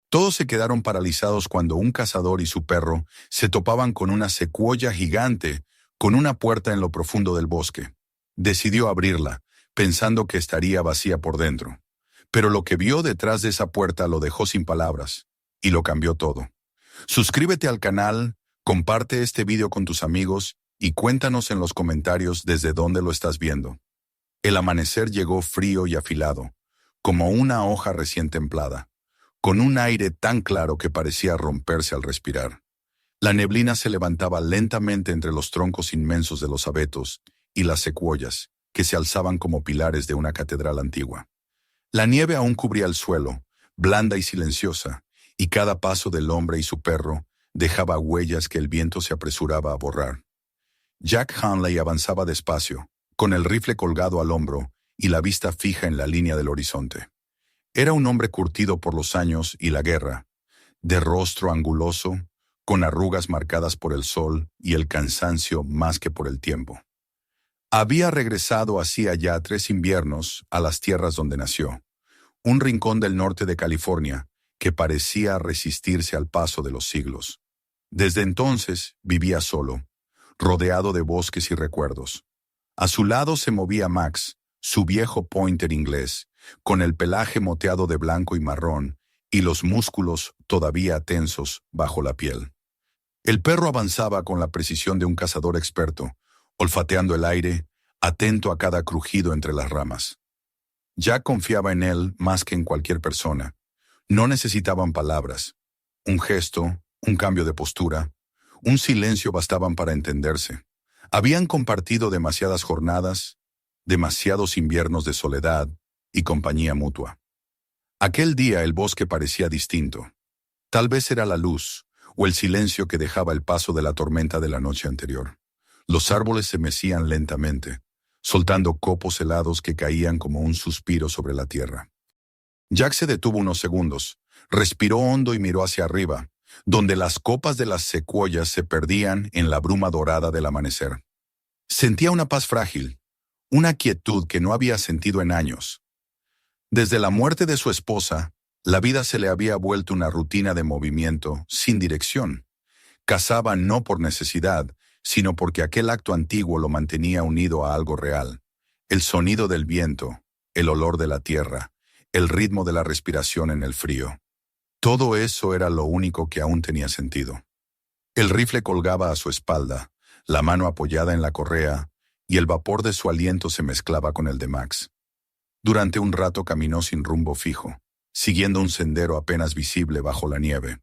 Todos se quedaron paralizados cuando un cazador y su perro se topaban con una secuoya gigante con una puerta en lo profundo del bosque. Decidió abrirla, pensando que estaría vacía por dentro. Pero lo que vio detrás de esa puerta lo dejó sin palabras, y lo cambió todo. Suscríbete al canal, comparte este video con tus amigos y cuéntanos en los comentarios desde dónde lo estás viendo. El amanecer llegó frío y afilado, como una hoja recién templada, con un aire tan claro que parecía romperse al respirar. La neblina se levantaba lentamente entre los troncos inmensos de los abetos y las secuoyas, que se alzaban como pilares de una catedral antigua. La nieve aún cubría el suelo, blanda y silenciosa, y cada paso del hombre y su perro dejaba huellas que el viento se apresuraba a borrar. Jack Hanley avanzaba despacio, con el rifle colgado al hombro y la vista fija en la línea del horizonte. Era un hombre curtido por los años y la guerra, de rostro anguloso, con arrugas marcadas por el sol y el cansancio más que por el tiempo. Había regresado hacía ya 3 inviernos a las tierras donde nació, un rincón del norte de California que parecía resistirse al paso de los siglos. Desde entonces vivía solo, rodeado de bosques y recuerdos. A su lado se movía Max, su viejo pointer inglés, con el pelaje moteado de blanco y marrón y los músculos todavía tensos bajo la piel. El perro avanzaba con la precisión de un cazador experto, olfateando el aire, atento a cada crujido entre las ramas. Jack confiaba en él más que en cualquier persona. No necesitaban palabras. Un gesto, un cambio de postura, un silencio bastaban para entenderse. Habían compartido demasiadas jornadas, demasiados inviernos de soledad y compañía mutua. Aquel día el bosque parecía distinto. Tal vez era la luz o el silencio que dejaba el paso de la tormenta de la noche anterior. Los árboles se mecían lentamente, soltando copos helados que caían como un suspiro sobre la tierra. Jack se detuvo unos segundos, respiró hondo y miró hacia arriba, donde las copas de las secuoyas se perdían en la bruma dorada del amanecer. Sentía una paz frágil, una quietud que no había sentido en años. Desde la muerte de su esposa, la vida se le había vuelto una rutina de movimiento sin dirección. Cazaba no por necesidad, sino porque aquel acto antiguo lo mantenía unido a algo real. El sonido del viento, el olor de la tierra, el ritmo de la respiración en el frío. Todo eso era lo único que aún tenía sentido. El rifle colgaba a su espalda, la mano apoyada en la correa, y el vapor de su aliento se mezclaba con el de Max. Durante un rato caminó sin rumbo fijo, siguiendo un sendero apenas visible bajo la nieve.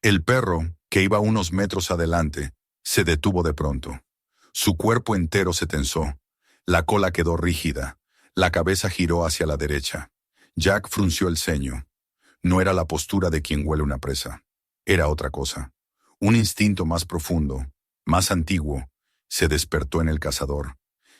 El perro, que iba unos metros adelante, se detuvo de pronto. Su cuerpo entero se tensó, la cola quedó rígida, la cabeza giró hacia la derecha. Jack frunció el ceño. No era la postura de quien huele una presa. Era otra cosa. Un instinto más profundo, más antiguo, se despertó en el cazador.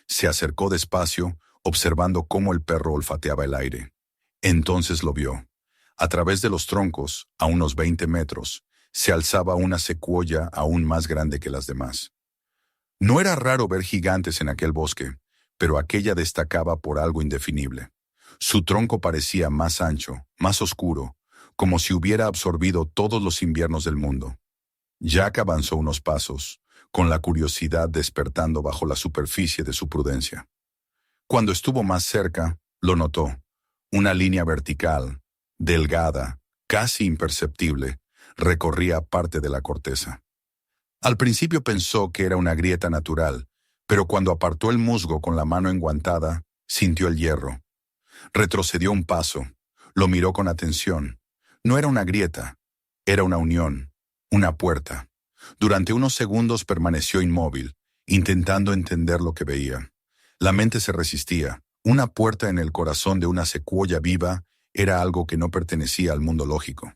Se acercó despacio, observando cómo el perro olfateaba el aire. Entonces lo vio. A través de los troncos, a unos 20 metros, se alzaba una secuoya aún más grande que las demás. No era raro ver gigantes en aquel bosque, pero aquella destacaba por algo indefinible. Su tronco parecía más ancho, más oscuro, como si hubiera absorbido todos los inviernos del mundo. Jack avanzó unos pasos, con la curiosidad despertando bajo la superficie de su prudencia. Cuando estuvo más cerca, lo notó. Una línea vertical, delgada, casi imperceptible, recorría parte de la corteza. Al principio pensó que era una grieta natural, pero cuando apartó el musgo con la mano enguantada, sintió el hierro. Retrocedió un paso, lo miró con atención. No era una grieta, era una unión, una puerta. Durante unos segundos permaneció inmóvil, intentando entender lo que veía. La mente se resistía. Una puerta en el corazón de una secuoya viva era algo que no pertenecía al mundo lógico.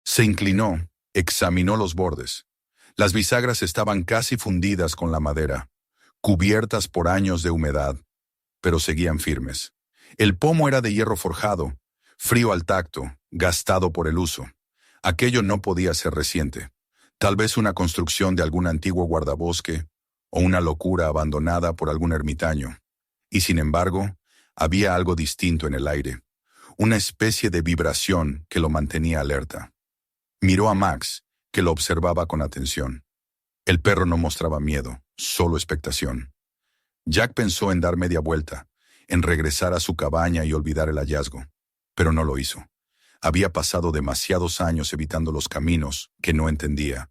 Se inclinó, examinó los bordes. Las bisagras estaban casi fundidas con la madera, cubiertas por años de humedad, pero seguían firmes. El pomo era de hierro forjado, frío al tacto, gastado por el uso. Aquello no podía ser reciente. Tal vez una construcción de algún antiguo guardabosque o una locura abandonada por algún ermitaño. Y sin embargo, había algo distinto en el aire. una especie de vibración que lo mantenía alerta. Miró a Max, que lo observaba con atención. El perro no mostraba miedo, solo expectación. Jack pensó en dar media vuelta, en regresar a su cabaña y olvidar el hallazgo, pero no lo hizo. Había pasado demasiados años evitando los caminos que no entendía.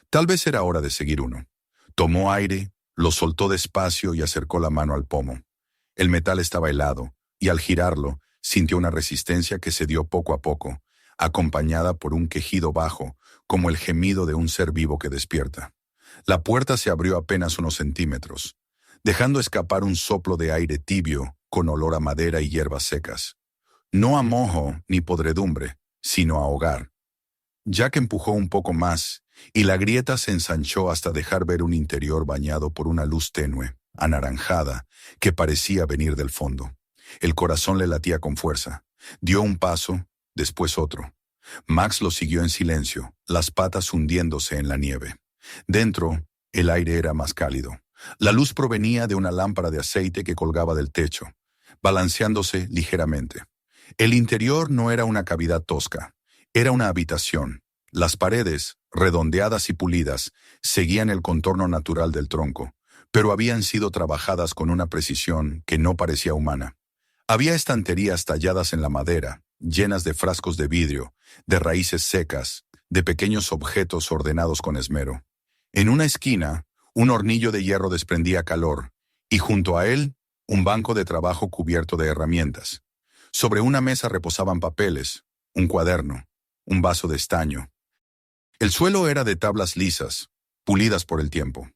Tal vez era hora de seguir uno. Tomó aire, lo soltó despacio y acercó la mano al pomo. El metal estaba helado, y al girarlo, sintió una resistencia que se dio poco a poco, acompañada por un quejido bajo, como el gemido de un ser vivo que despierta. La puerta se abrió apenas unos centímetros, dejando escapar un soplo de aire tibio con olor a madera y hierbas secas. No a moho ni podredumbre, sino a hogar. Jack empujó un poco más, y la grieta se ensanchó hasta dejar ver un interior bañado por una luz tenue, anaranjada, que parecía venir del fondo. El corazón le latía con fuerza. Dio un paso, después otro. Max lo siguió en silencio, las patas hundiéndose en la nieve. Dentro, el aire era más cálido. La luz provenía de una lámpara de aceite que colgaba del techo, balanceándose ligeramente. El interior no era una cavidad tosca, era una habitación. Las paredes, redondeadas y pulidas, seguían el contorno natural del tronco, pero habían sido trabajadas con una precisión que no parecía humana. Había estanterías talladas en la madera, llenas de frascos de vidrio, de raíces secas, de pequeños objetos ordenados con esmero. En una esquina, un hornillo de hierro desprendía calor, y junto a él, un banco de trabajo cubierto de herramientas. Sobre una mesa reposaban papeles, un cuaderno, un vaso de estaño. El suelo era de tablas lisas, pulidas por el tiempo.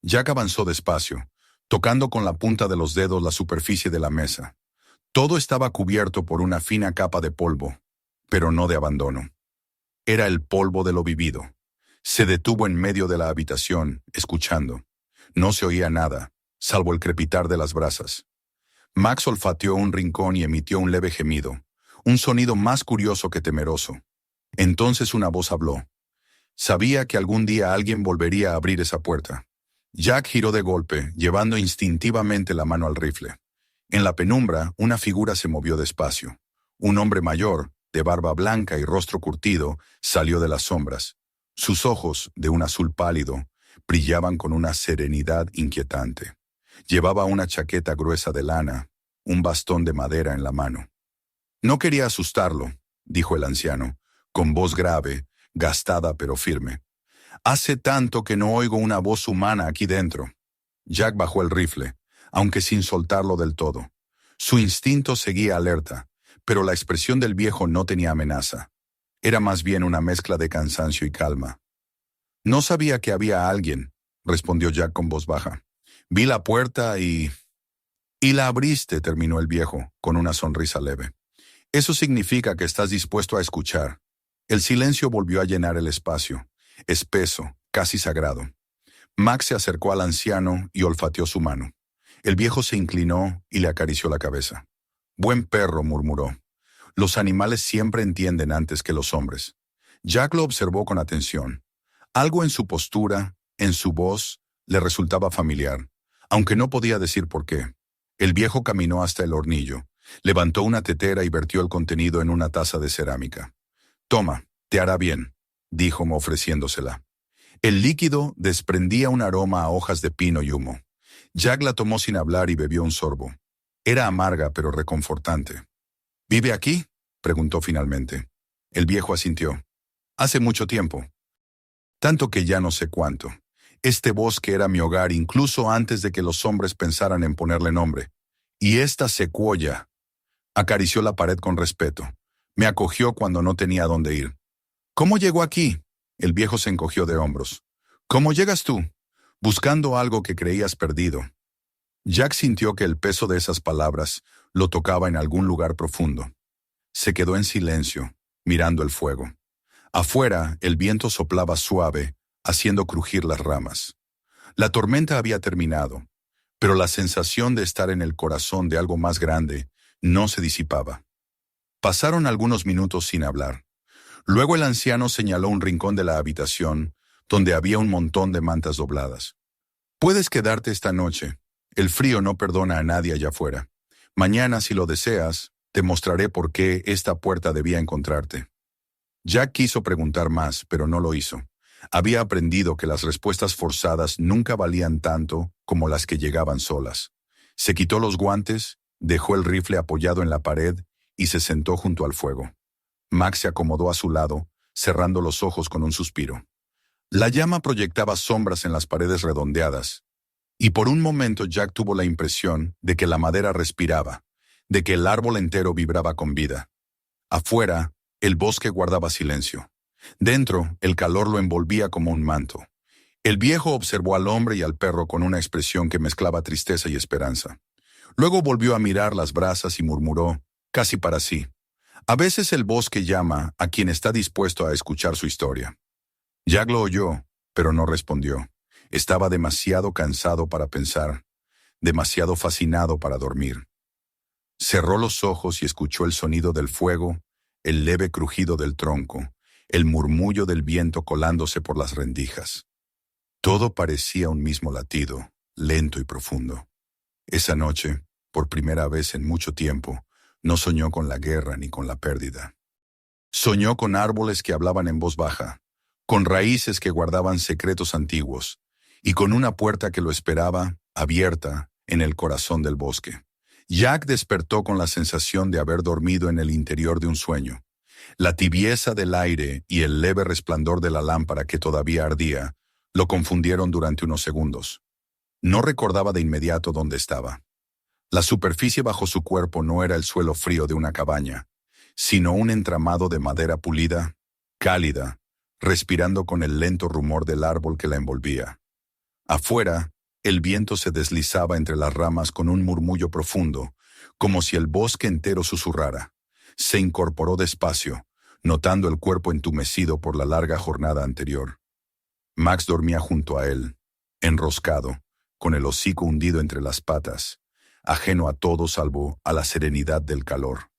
Jack avanzó despacio, tocando con la punta de los dedos la superficie de la mesa. Todo estaba cubierto por una fina capa de polvo, pero no de abandono. Era el polvo de lo vivido. Se detuvo en medio de la habitación, escuchando. No se oía nada, salvo el crepitar de las brasas. Max olfateó un rincón y emitió un leve gemido, un sonido más curioso que temeroso. Entonces una voz habló. Sabía que algún día alguien volvería a abrir esa puerta. Jack giró de golpe, llevando instintivamente la mano al rifle. En la penumbra, una figura se movió despacio. Un hombre mayor, de barba blanca y rostro curtido, salió de las sombras. Sus ojos, de un azul pálido, brillaban con una serenidad inquietante. Llevaba una chaqueta gruesa de lana, un bastón de madera en la mano. No quería asustarlo, dijo el anciano, con voz grave, gastada pero firme. Hace tanto que no oigo una voz humana aquí dentro. Jack bajó el rifle, aunque sin soltarlo del todo. Su instinto seguía alerta, pero la expresión del viejo no tenía amenaza. Era más bien una mezcla de cansancio y calma. No sabía que había alguien, respondió Jack con voz baja. Vi la puerta y la abriste, terminó el viejo, con una sonrisa leve. Eso significa que estás dispuesto a escuchar. El silencio volvió a llenar el espacio, espeso, casi sagrado. Max se acercó al anciano y olfateó su mano. El viejo se inclinó y le acarició la cabeza. Buen perro, murmuró. Los animales siempre entienden antes que los hombres. Jack lo observó con atención. Algo en su postura, en su voz, le resultaba familiar, aunque no podía decir por qué. El viejo caminó hasta el hornillo, levantó una tetera y vertió el contenido en una taza de cerámica. Toma, te hará bien, dijo ofreciéndosela. El líquido desprendía un aroma a hojas de pino y humo. Jack la tomó sin hablar y bebió un sorbo. Era amarga pero reconfortante. ¿Vive aquí?, preguntó finalmente. El viejo asintió. Hace mucho tiempo. Tanto que ya no sé cuánto. Este bosque era mi hogar incluso antes de que los hombres pensaran en ponerle nombre. Y esta secuoya. Acarició la pared con respeto. Me acogió cuando no tenía dónde ir. ¿Cómo llegó aquí? El viejo se encogió de hombros. ¿Cómo llegas tú? Buscando algo que creías perdido. Jack sintió que el peso de esas palabras lo tocaba en algún lugar profundo. Se quedó en silencio, mirando el fuego. Afuera, el viento soplaba suave, haciendo crujir las ramas. La tormenta había terminado, pero la sensación de estar en el corazón de algo más grande no se disipaba. Pasaron algunos minutos sin hablar. Luego el anciano señaló un rincón de la habitación, donde había un montón de mantas dobladas. Puedes quedarte esta noche. El frío no perdona a nadie allá afuera. Mañana, si lo deseas, Te mostraré por qué esta puerta debía encontrarte. Jack quiso preguntar más, pero no lo hizo. Había aprendido que las respuestas forzadas nunca valían tanto como las que llegaban solas. Se quitó los guantes, dejó el rifle apoyado en la pared y se sentó junto al fuego. Max se acomodó a su lado, cerrando los ojos con un suspiro. La llama proyectaba sombras en las paredes redondeadas, y por un momento Jack tuvo la impresión de que la madera respiraba, de que el árbol entero vibraba con vida. Afuera, el bosque guardaba silencio. Dentro, el calor lo envolvía como un manto. El viejo observó al hombre y al perro con una expresión que mezclaba tristeza y esperanza. Luego volvió a mirar las brasas y murmuró, casi para sí: a veces el bosque llama a quien está dispuesto a escuchar su historia. Jack lo oyó, pero no respondió. Estaba demasiado cansado para pensar, demasiado fascinado para dormir. Cerró los ojos y escuchó el sonido del fuego, el leve crujido del tronco, el murmullo del viento colándose por las rendijas. Todo parecía un mismo latido, lento y profundo. Esa noche, por primera vez en mucho tiempo, no soñó con la guerra ni con la pérdida. Soñó con árboles que hablaban en voz baja, con raíces que guardaban secretos antiguos, y con una puerta que lo esperaba, abierta, en el corazón del bosque. Jack despertó con la sensación de haber dormido en el interior de un sueño. La tibieza del aire y el leve resplandor de la lámpara que todavía ardía lo confundieron durante unos segundos. No recordaba de inmediato dónde estaba. La superficie bajo su cuerpo no era el suelo frío de una cabaña, sino un entramado de madera pulida, cálida, respirando con el lento rumor del árbol que la envolvía. Afuera, el viento se deslizaba entre las ramas con un murmullo profundo, como si el bosque entero susurrara. Se incorporó despacio, notando el cuerpo entumecido por la larga jornada anterior. Max dormía junto a él, enroscado, con el hocico hundido entre las patas, ajeno a todo salvo a la serenidad del calor.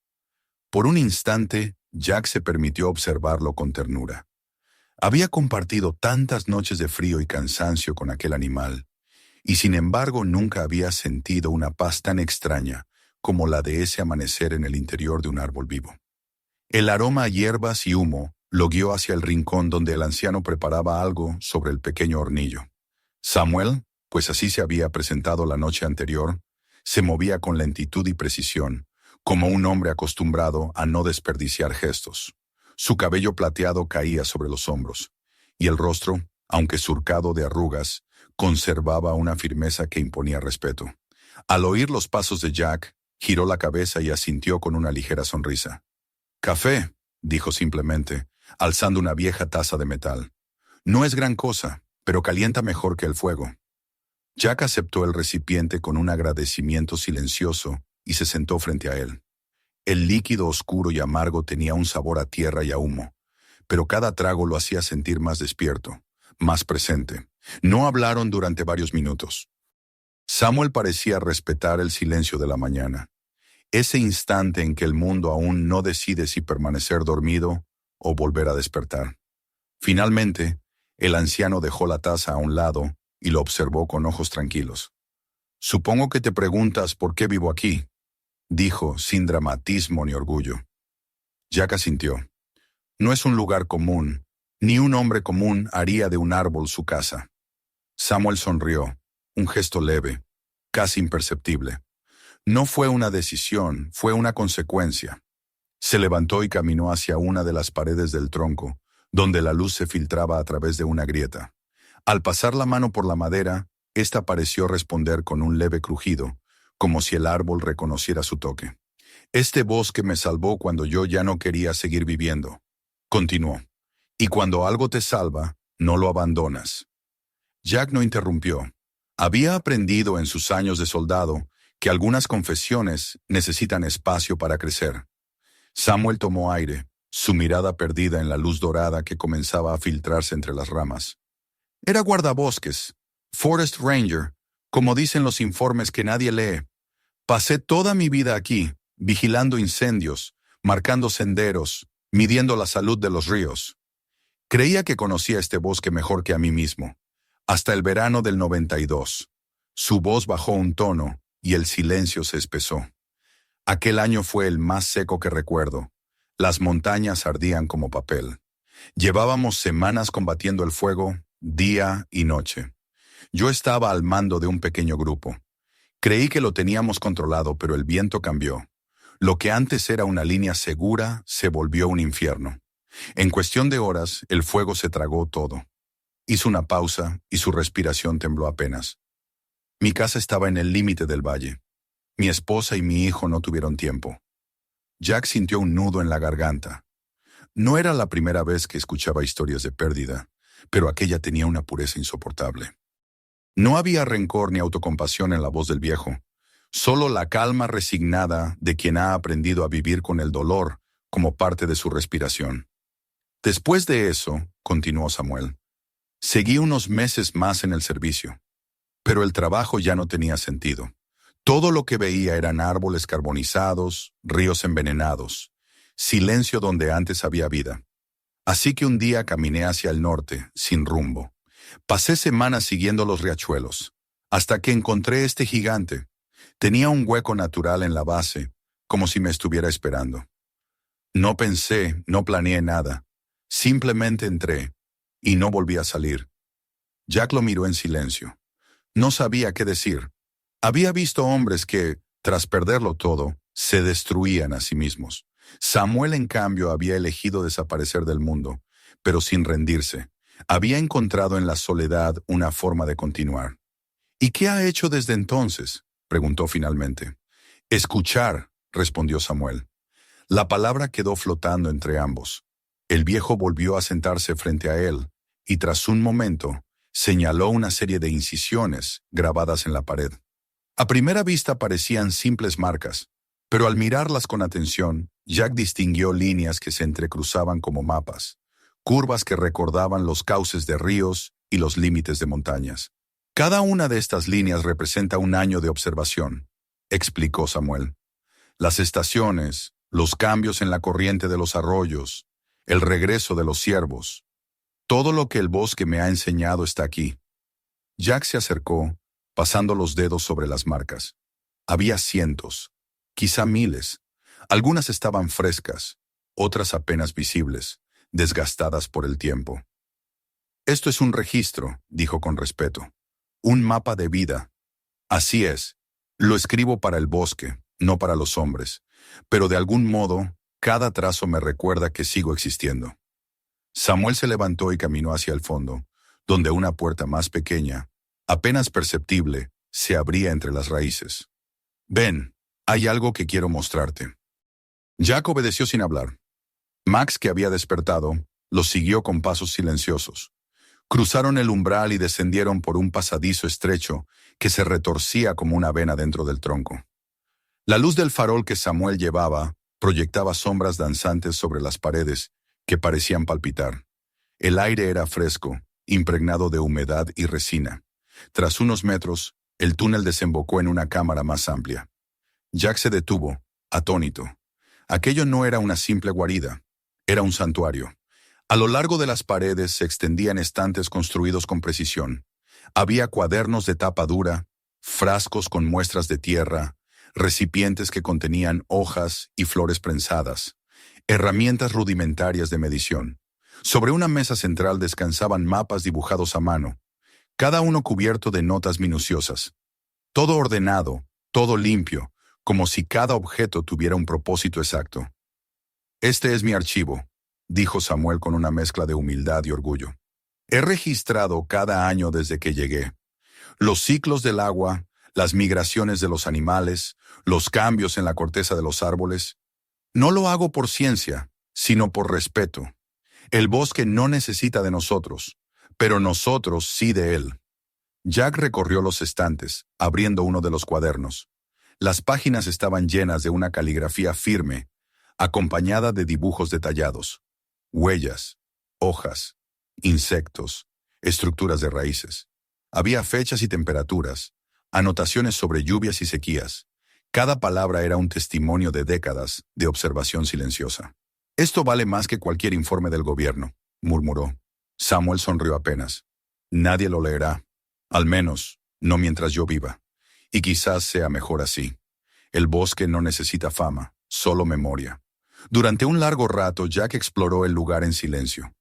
Por un instante, Jack se permitió observarlo con ternura. Había compartido tantas noches de frío y cansancio con aquel animal, y sin embargo nunca había sentido una paz tan extraña como la de ese amanecer en el interior de un árbol vivo. El aroma a hierbas y humo lo guió hacia el rincón donde el anciano preparaba algo sobre el pequeño hornillo. Samuel, pues así se había presentado la noche anterior, se movía con lentitud y precisión, como un hombre acostumbrado a no desperdiciar gestos. Su cabello plateado caía sobre los hombros, y el rostro, aunque surcado de arrugas, conservaba una firmeza que imponía respeto. Al oír los pasos de Jack, giró la cabeza y asintió con una ligera sonrisa. «Café», dijo simplemente, alzando una vieja taza de metal. «No es gran cosa, pero calienta mejor que el fuego». Jack aceptó el recipiente con un agradecimiento silencioso y se sentó frente a él. El líquido oscuro y amargo tenía un sabor a tierra y a humo, pero cada trago lo hacía sentir más despierto, más presente. No hablaron durante varios minutos. Samuel parecía respetar el silencio de la mañana, ese instante en que el mundo aún no decide si permanecer dormido o volver a despertar. Finalmente, el anciano dejó la taza a un lado y lo observó con ojos tranquilos. «Supongo que te preguntas por qué vivo aquí», dijo sin dramatismo ni orgullo. Jack asintió. «No es un lugar común, ni un hombre común haría de un árbol su casa». Samuel sonrió, un gesto leve, casi imperceptible. No fue una decisión, fue una consecuencia. Se levantó y caminó hacia una de las paredes del tronco, donde la luz se filtraba a través de una grieta. Al pasar la mano por la madera, ésta pareció responder con un leve crujido, como si el árbol reconociera su toque. «Este bosque me salvó cuando yo ya no quería seguir viviendo», continuó. «Y cuando algo te salva, no lo abandonas». Jack no interrumpió. Había aprendido en sus años de soldado que algunas confesiones necesitan espacio para crecer. Samuel tomó aire, su mirada perdida en la luz dorada que comenzaba a filtrarse entre las ramas. Era guardabosques, Forest Ranger, como dicen los informes que nadie lee. Pasé toda mi vida aquí, vigilando incendios, marcando senderos, midiendo la salud de los ríos. Creía que conocía este bosque mejor que a mí mismo. Hasta el verano del 92. Su voz bajó un tono y el silencio se espesó. Aquel año fue el más seco que recuerdo. Las montañas ardían como papel. Llevábamos semanas combatiendo el fuego, día y noche. Yo estaba al mando de un pequeño grupo. Creí que lo teníamos controlado, pero el viento cambió. Lo que antes era una línea segura se volvió un infierno. En cuestión de horas, el fuego se tragó todo. Hizo una pausa y su respiración tembló apenas. Mi casa estaba en el límite del valle. Mi esposa y mi hijo no tuvieron tiempo. Jack sintió un nudo en la garganta. No era la primera vez que escuchaba historias de pérdida, pero aquella tenía una pureza insoportable. No había rencor ni autocompasión en la voz del viejo, solo la calma resignada de quien ha aprendido a vivir con el dolor como parte de su respiración. Después de eso, continuó Samuel, seguí unos meses más en el servicio, pero el trabajo ya no tenía sentido. Todo lo que veía eran árboles carbonizados, ríos envenenados, silencio donde antes había vida. Así que un día caminé hacia el norte, sin rumbo. Pasé semanas siguiendo los riachuelos, hasta que encontré este gigante. Tenía un hueco natural en la base, como si me estuviera esperando. No pensé, no planeé nada. Simplemente entré, y no volví a salir. Jack lo miró en silencio. No sabía qué decir. Había visto hombres que, tras perderlo todo, se destruían a sí mismos. Samuel, en cambio, había elegido desaparecer del mundo, pero sin rendirse. Había encontrado en la soledad una forma de continuar. ¿Y qué ha hecho desde entonces?, preguntó finalmente. Escuchar, respondió Samuel. La palabra quedó flotando entre ambos. El viejo volvió a sentarse frente a él, y tras un momento, señaló una serie de incisiones grabadas en la pared. A primera vista parecían simples marcas, pero al mirarlas con atención, Jack distinguió líneas que se entrecruzaban como mapas, curvas que recordaban los cauces de ríos y los límites de montañas. Cada una de estas líneas representa un año de observación, explicó Samuel. Las estaciones, los cambios en la corriente de los arroyos, el regreso de los ciervos. Todo lo que el bosque me ha enseñado está aquí. Jack se acercó, pasando los dedos sobre las marcas. Había cientos, quizá miles. Algunas estaban frescas, otras apenas visibles, desgastadas por el tiempo. Esto es un registro, dijo con respeto. Un mapa de vida. Así es. Lo escribo para el bosque, no para los hombres. Pero de algún modo, cada trazo me recuerda que sigo existiendo. Samuel se levantó y caminó hacia el fondo, donde una puerta más pequeña, apenas perceptible, se abría entre las raíces. Ven, hay algo que quiero mostrarte. Jack obedeció sin hablar. Max, que había despertado, los siguió con pasos silenciosos. Cruzaron el umbral y descendieron por un pasadizo estrecho que se retorcía como una vena dentro del tronco. La luz del farol que Samuel llevaba proyectaba sombras danzantes sobre las paredes que parecían palpitar. El aire era fresco, impregnado de humedad y resina. Tras unos metros, el túnel desembocó en una cámara más amplia. Jack se detuvo, atónito. Aquello no era una simple guarida, era un santuario. A lo largo de las paredes se extendían estantes construidos con precisión. Había cuadernos de tapa dura, frascos con muestras de tierra, recipientes que contenían hojas y flores prensadas, herramientas rudimentarias de medición. Sobre una mesa central descansaban mapas dibujados a mano, cada uno cubierto de notas minuciosas. Todo ordenado, todo limpio, como si cada objeto tuviera un propósito exacto. Este es mi archivo, dijo Samuel con una mezcla de humildad y orgullo. He registrado cada año desde que llegué. Los ciclos del agua, las migraciones de los animales, los cambios en la corteza de los árboles. No lo hago por ciencia, sino por respeto. El bosque no necesita de nosotros, pero nosotros sí de él. Jack recorrió los estantes, abriendo uno de los cuadernos. Las páginas estaban llenas de una caligrafía firme, acompañada de dibujos detallados. Huellas, hojas, insectos, estructuras de raíces. Había fechas y temperaturas, anotaciones sobre lluvias y sequías. Cada palabra era un testimonio de décadas de observación silenciosa. Esto vale más que cualquier informe del gobierno, murmuró. Samuel sonrió apenas. Nadie lo leerá. Al menos, no mientras yo viva. Y quizás sea mejor así. El bosque no necesita fama, solo memoria. Durante un largo rato, Jack exploró el lugar en silencio.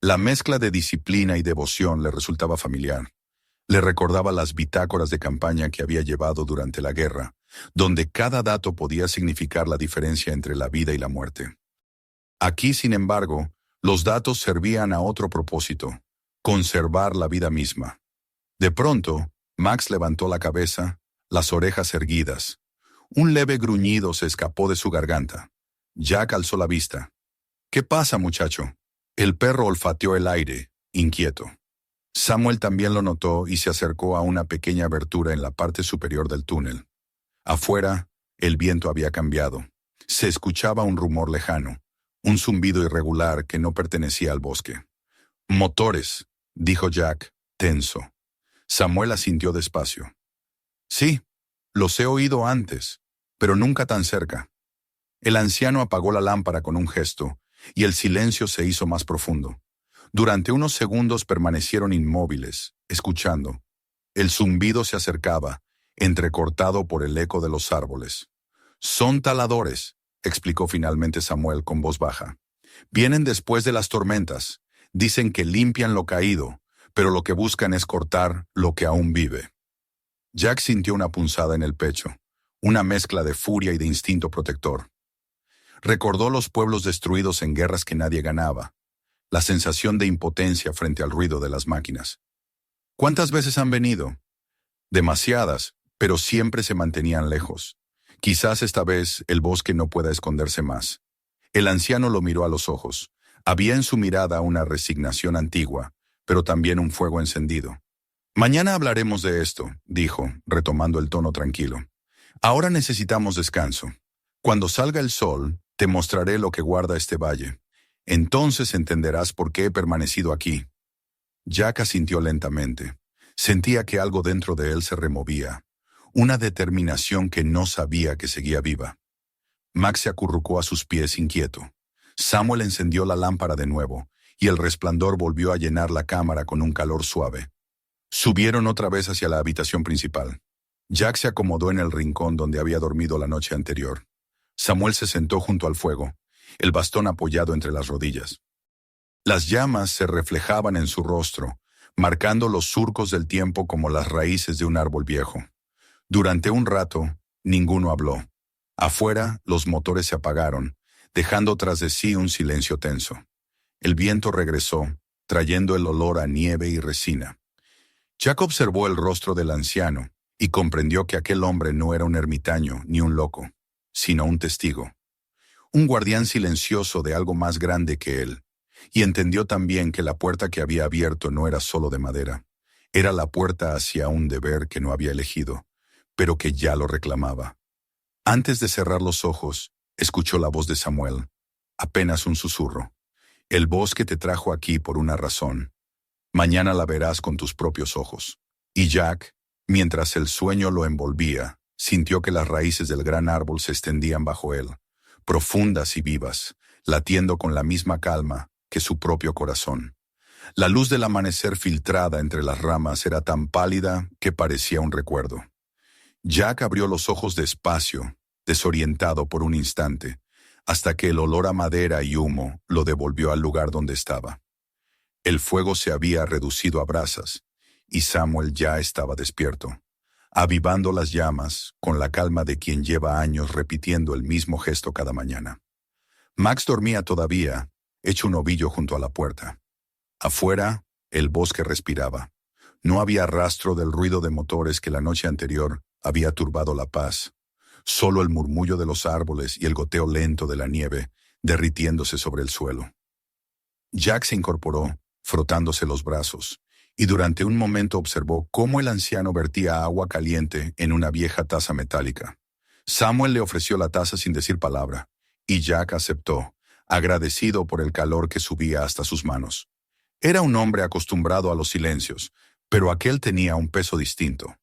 La mezcla de disciplina y devoción le resultaba familiar. Le recordaba las bitácoras de campaña que había llevado durante la guerra, donde cada dato podía significar la diferencia entre la vida y la muerte. Aquí, sin embargo, los datos servían a otro propósito: conservar la vida misma. De pronto, Max levantó la cabeza, las orejas erguidas. Un leve gruñido se escapó de su garganta. Jack alzó la vista. «¿Qué pasa, muchacho?» El perro olfateó el aire, inquieto. Samuel también lo notó y se acercó a una pequeña abertura en la parte superior del túnel. Afuera, el viento había cambiado. Se escuchaba un rumor lejano, un zumbido irregular que no pertenecía al bosque. «Motores», dijo Jack, tenso. Samuel asintió despacio. «Sí, los he oído antes, pero nunca tan cerca». El anciano apagó la lámpara con un gesto, y el silencio se hizo más profundo. Durante unos segundos permanecieron inmóviles, escuchando. El zumbido se acercaba, entrecortado por el eco de los árboles. «Son taladores», explicó finalmente Samuel con voz baja. «Vienen después de las tormentas. Dicen que limpian lo caído, pero lo que buscan es cortar lo que aún vive». Jack sintió una punzada en el pecho, una mezcla de furia y de instinto protector. Recordó los pueblos destruidos en guerras que nadie ganaba, la sensación de impotencia frente al ruido de las máquinas. «¿Cuántas veces han venido?» «Demasiadas, pero siempre se mantenían lejos. Quizás esta vez el bosque no pueda esconderse más». El anciano lo miró a los ojos. Había en su mirada una resignación antigua, pero también un fuego encendido. «Mañana hablaremos de esto», dijo, retomando el tono tranquilo. «Ahora necesitamos descanso. Cuando salga el sol, te mostraré lo que guarda este valle. Entonces entenderás por qué he permanecido aquí». Jack asintió lentamente. Sentía que algo dentro de él se removía, una determinación que no sabía que seguía viva. Max se acurrucó a sus pies inquieto. Samuel encendió la lámpara de nuevo, y el resplandor volvió a llenar la cámara con un calor suave. Subieron otra vez hacia la habitación principal. Jack se acomodó en el rincón donde había dormido la noche anterior. Samuel se sentó junto al fuego, el bastón apoyado entre las rodillas. Las llamas se reflejaban en su rostro, marcando los surcos del tiempo como las raíces de un árbol viejo. Durante un rato, ninguno habló. Afuera, los motores se apagaron, dejando tras de sí un silencio tenso. El viento regresó, trayendo el olor a nieve y resina. Jack observó el rostro del anciano y comprendió que aquel hombre no era un ermitaño ni un loco, sino un testigo. Un guardián silencioso de algo más grande que él. Y entendió también que la puerta que había abierto no era solo de madera. Era la puerta hacia un deber que no había elegido, pero que ya lo reclamaba. Antes de cerrar los ojos, escuchó la voz de Samuel, apenas un susurro. «El bosque te trajo aquí por una razón. Mañana la verás con tus propios ojos». Y Jack, mientras el sueño lo envolvía, sintió que las raíces del gran árbol se extendían bajo él, profundas y vivas, latiendo con la misma calma que su propio corazón. La luz del amanecer filtrada entre las ramas era tan pálida que parecía un recuerdo. Jack abrió los ojos despacio, desorientado por un instante, hasta que el olor a madera y humo lo devolvió al lugar donde estaba. El fuego se había reducido a brasas, y Samuel ya estaba despierto, avivando las llamas con la calma de quien lleva años repitiendo el mismo gesto cada mañana. Max dormía todavía, hecho un ovillo junto a la puerta. Afuera, el bosque respiraba. No había rastro del ruido de motores que la noche anterior había turbado la paz. Solo el murmullo de los árboles y el goteo lento de la nieve derritiéndose sobre el suelo. Jack se incorporó, frotándose los brazos, y durante un momento observó cómo el anciano vertía agua caliente en una vieja taza metálica. Samuel le ofreció la taza sin decir palabra, y Jack aceptó, agradecido por el calor que subía hasta sus manos. Era un hombre acostumbrado a los silencios, pero aquel tenía un peso distinto.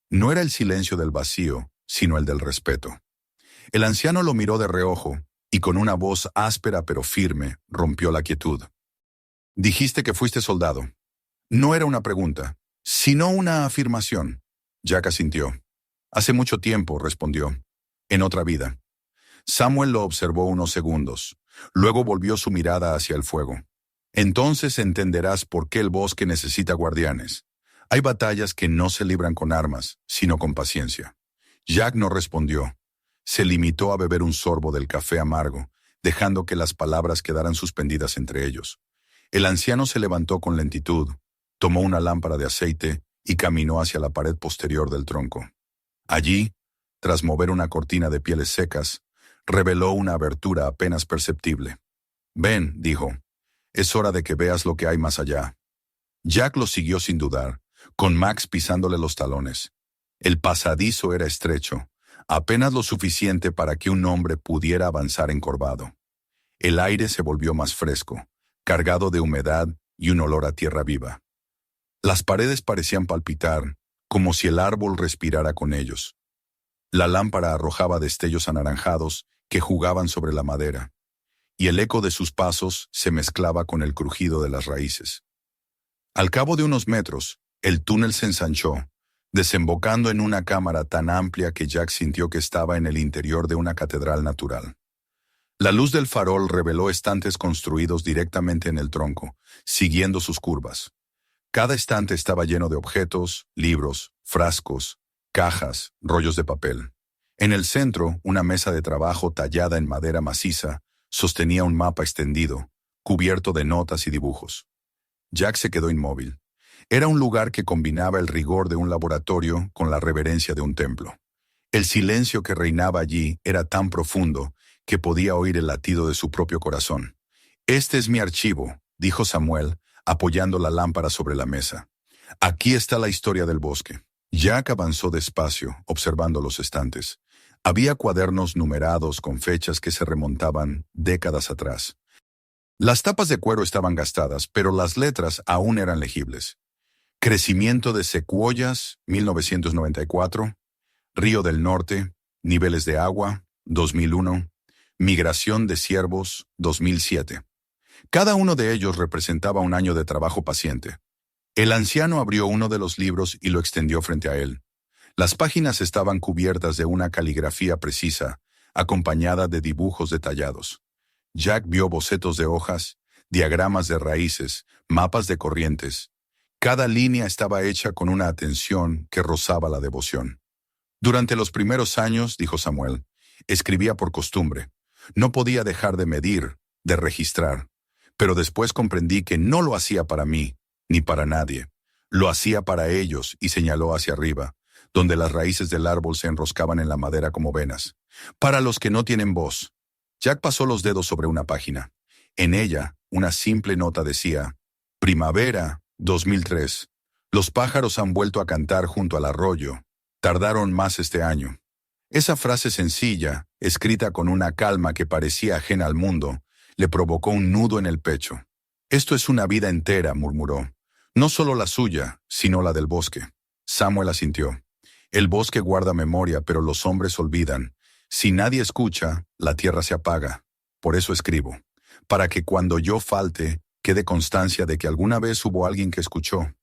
No era el silencio del vacío, sino el del respeto. El anciano lo miró de reojo, y con una voz áspera pero firme rompió la quietud. «Dijiste que fuiste soldado». No era una pregunta, sino una afirmación. Jack asintió. «Hace mucho tiempo», respondió. En otra vida. Samuel lo observó unos segundos. Luego volvió su mirada hacia el fuego. Entonces entenderás por qué el bosque necesita guardianes. Hay batallas que no se libran con armas, sino con paciencia. Jack no respondió. Se limitó a beber un sorbo del café amargo, dejando que las palabras quedaran suspendidas entre ellos. El anciano se levantó con lentitud, tomó una lámpara de aceite y caminó hacia la pared posterior del tronco. Allí, tras mover una cortina de pieles secas, reveló una abertura apenas perceptible. «Ven», dijo, «es hora de que veas lo que hay más allá». Jack lo siguió sin dudar, con Max pisándole los talones. El pasadizo era estrecho, apenas lo suficiente para que un hombre pudiera avanzar encorvado. El aire se volvió más fresco, cargado de humedad y un olor a tierra viva. Las paredes parecían palpitar, como si el árbol respirara con ellos. La lámpara arrojaba destellos anaranjados que jugaban sobre la madera, y el eco de sus pasos se mezclaba con el crujido de las raíces. Al cabo de unos metros, el túnel se ensanchó, desembocando en una cámara tan amplia que Jack sintió que estaba en el interior de una catedral natural. La luz del farol reveló estantes construidos directamente en el tronco, siguiendo sus curvas. Cada estante estaba lleno de objetos, libros, frascos, cajas, rollos de papel. En el centro, una mesa de trabajo tallada en madera maciza sostenía un mapa extendido, cubierto de notas y dibujos. Jack se quedó inmóvil. Era un lugar que combinaba el rigor de un laboratorio con la reverencia de un templo. El silencio que reinaba allí era tan profundo que podía oír el latido de su propio corazón. «Este es mi archivo», dijo Samuel, apoyando la lámpara sobre la mesa. «Aquí está la historia del bosque». Jack avanzó despacio, observando los estantes. Había cuadernos numerados con fechas que se remontaban décadas atrás. Las tapas de cuero estaban gastadas, pero las letras aún eran legibles. Crecimiento de secuoyas, 1994. Río del Norte, niveles de agua, 2001. Migración de ciervos, 2007. Cada uno de ellos representaba un año de trabajo paciente. El anciano abrió uno de los libros y lo extendió frente a él. Las páginas estaban cubiertas de una caligrafía precisa, acompañada de dibujos detallados. Jack vio bocetos de hojas, diagramas de raíces, mapas de corrientes. Cada línea estaba hecha con una atención que rozaba la devoción. «Durante los primeros años», dijo Samuel, «escribía por costumbre. No podía dejar de medir, de registrar. Pero después comprendí que no lo hacía para mí, ni para nadie. Lo hacía para ellos», y señaló hacia arriba, donde las raíces del árbol se enroscaban en la madera como venas. «Para los que no tienen voz». Jack pasó los dedos sobre una página. En ella, una simple nota decía: «Primavera, 2003. Los pájaros han vuelto a cantar junto al arroyo. Tardaron más este año». Esa frase sencilla, escrita con una calma que parecía ajena al mundo, le provocó un nudo en el pecho. «Esto es una vida entera», murmuró. «No solo la suya, sino la del bosque». Samuel asintió. «El bosque guarda memoria, pero los hombres olvidan. Si nadie escucha, la tierra se apaga. Por eso escribo, para que cuando yo falte, quede constancia de que alguna vez hubo alguien que escuchó».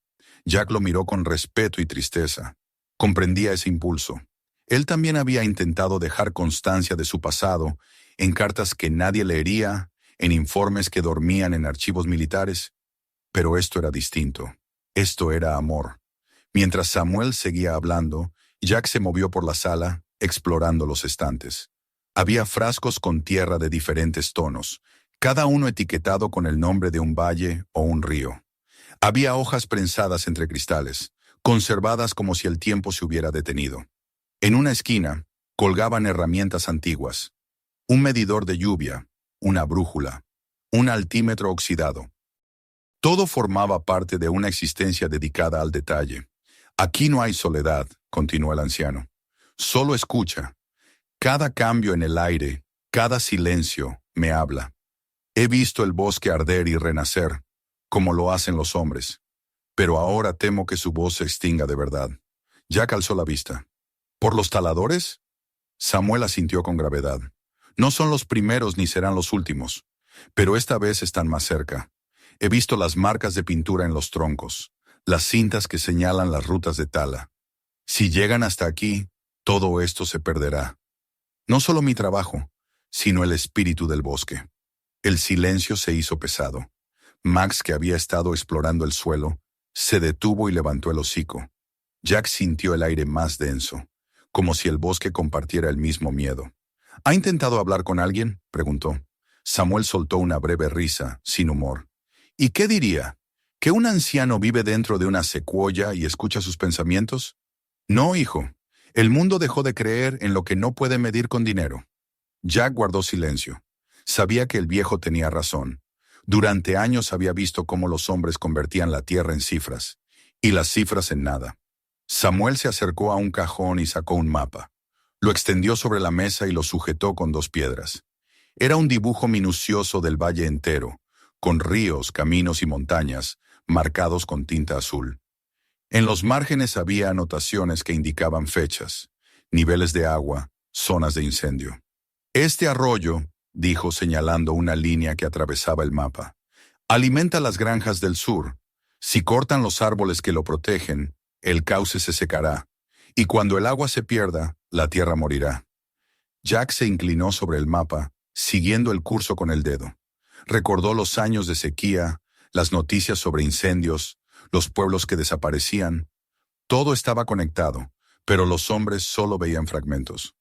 Jack lo miró con respeto y tristeza. Comprendía ese impulso. Él también había intentado dejar constancia de su pasado en cartas que nadie leería, en informes que dormían en archivos militares. Pero esto era distinto. Esto era amor. Mientras Samuel seguía hablando, Jack se movió por la sala, explorando los estantes. Había frascos con tierra de diferentes tonos, cada uno etiquetado con el nombre de un valle o un río. Había hojas prensadas entre cristales, conservadas como si el tiempo se hubiera detenido. En una esquina, colgaban herramientas antiguas, un medidor de lluvia, una brújula, un altímetro oxidado. Todo formaba parte de una existencia dedicada al detalle. «Aquí no hay soledad», continuó el anciano. «Solo escucha. Cada cambio en el aire, cada silencio, me habla. He visto el bosque arder y renacer, como lo hacen los hombres. Pero ahora temo que su voz se extinga de verdad». Jack alzó la vista. «¿Por los taladores?» Samuel asintió con gravedad. «No son los primeros ni serán los últimos, pero esta vez están más cerca. He visto las marcas de pintura en los troncos, las cintas que señalan las rutas de tala. Si llegan hasta aquí, todo esto se perderá». No solo mi trabajo, sino el espíritu del bosque. El silencio se hizo pesado. Max, que había estado explorando el suelo, se detuvo y levantó el hocico. Jack sintió el aire más denso, como si el bosque compartiera el mismo miedo. ¿Ha intentado hablar con alguien?, preguntó. Samuel soltó una breve risa, sin humor. ¿Y qué diría? ¿Que un anciano vive dentro de una secuoya y escucha sus pensamientos? No, hijo. El mundo dejó de creer en lo que no puede medir con dinero. Jack guardó silencio. Sabía que el viejo tenía razón. Durante años había visto cómo los hombres convertían la tierra en cifras, y las cifras en nada. Samuel se acercó a un cajón y sacó un mapa. Lo extendió sobre la mesa y lo sujetó con 2 piedras. Era un dibujo minucioso del valle entero, con ríos, caminos y montañas, marcados con tinta azul. En los márgenes había anotaciones que indicaban fechas, niveles de agua, zonas de incendio. Este arroyo, dijo señalando una línea que atravesaba el mapa, alimenta las granjas del sur. Si cortan los árboles que lo protegen, el cauce se secará, y cuando el agua se pierda, la tierra morirá. Jack se inclinó sobre el mapa, siguiendo el curso con el dedo. Recordó los años de sequía, las noticias sobre incendios, los pueblos que desaparecían. Todo estaba conectado, pero los hombres solo veían fragmentos.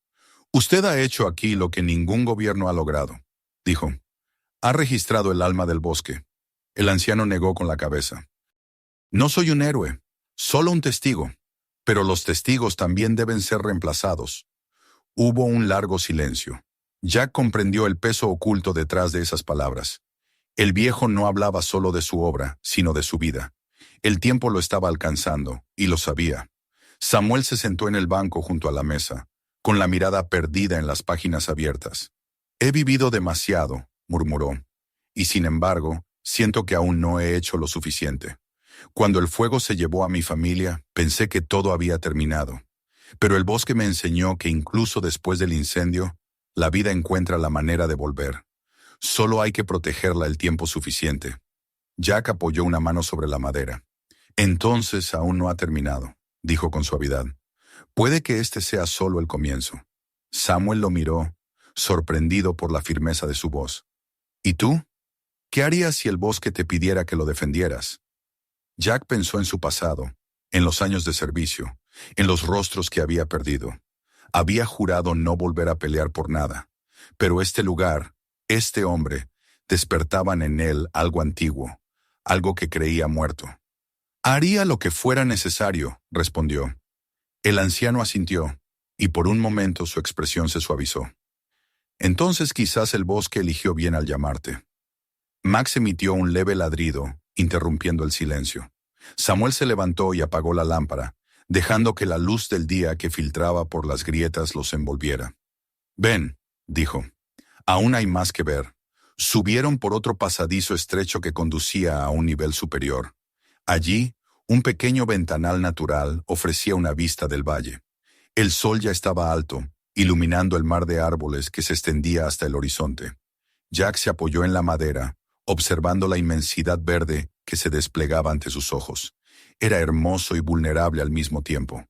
Usted ha hecho aquí lo que ningún gobierno ha logrado, dijo. Ha registrado el alma del bosque. El anciano negó con la cabeza. No soy un héroe, solo un testigo, pero los testigos también deben ser reemplazados. Hubo un largo silencio. Jack comprendió el peso oculto detrás de esas palabras. El viejo no hablaba solo de su obra, sino de su vida. El tiempo lo estaba alcanzando, y lo sabía. Samuel se sentó en el banco junto a la mesa, con la mirada perdida en las páginas abiertas. He vivido demasiado, murmuró, y sin embargo, siento que aún no he hecho lo suficiente. Cuando el fuego se llevó a mi familia, pensé que todo había terminado. Pero el bosque me enseñó que incluso después del incendio, la vida encuentra la manera de volver. Solo hay que protegerla el tiempo suficiente. Jack apoyó una mano sobre la madera. Entonces aún no ha terminado, dijo con suavidad. Puede que este sea solo el comienzo. Samuel lo miró, sorprendido por la firmeza de su voz. ¿Y tú? ¿Qué harías si el bosque te pidiera que lo defendieras? Jack pensó en su pasado, en los años de servicio, en los rostros que había perdido. Había jurado no volver a pelear por nada, pero este lugar, este hombre, despertaban en él algo antiguo, algo que creía muerto. Haría lo que fuera necesario, respondió. El anciano asintió, y por un momento su expresión se suavizó. Entonces quizás el bosque eligió bien al llamarte. Max emitió un leve ladrido, interrumpiendo el silencio. Samuel se levantó y apagó la lámpara, dejando que la luz del día que filtraba por las grietas los envolviera. Ven, dijo. Aún hay más que ver. Subieron por otro pasadizo estrecho que conducía a un nivel superior. Allí, un pequeño ventanal natural ofrecía una vista del valle. El sol ya estaba alto, iluminando el mar de árboles que se extendía hasta el horizonte. Jack se apoyó en la madera, observando la inmensidad verde que se desplegaba ante sus ojos. Era hermoso y vulnerable al mismo tiempo.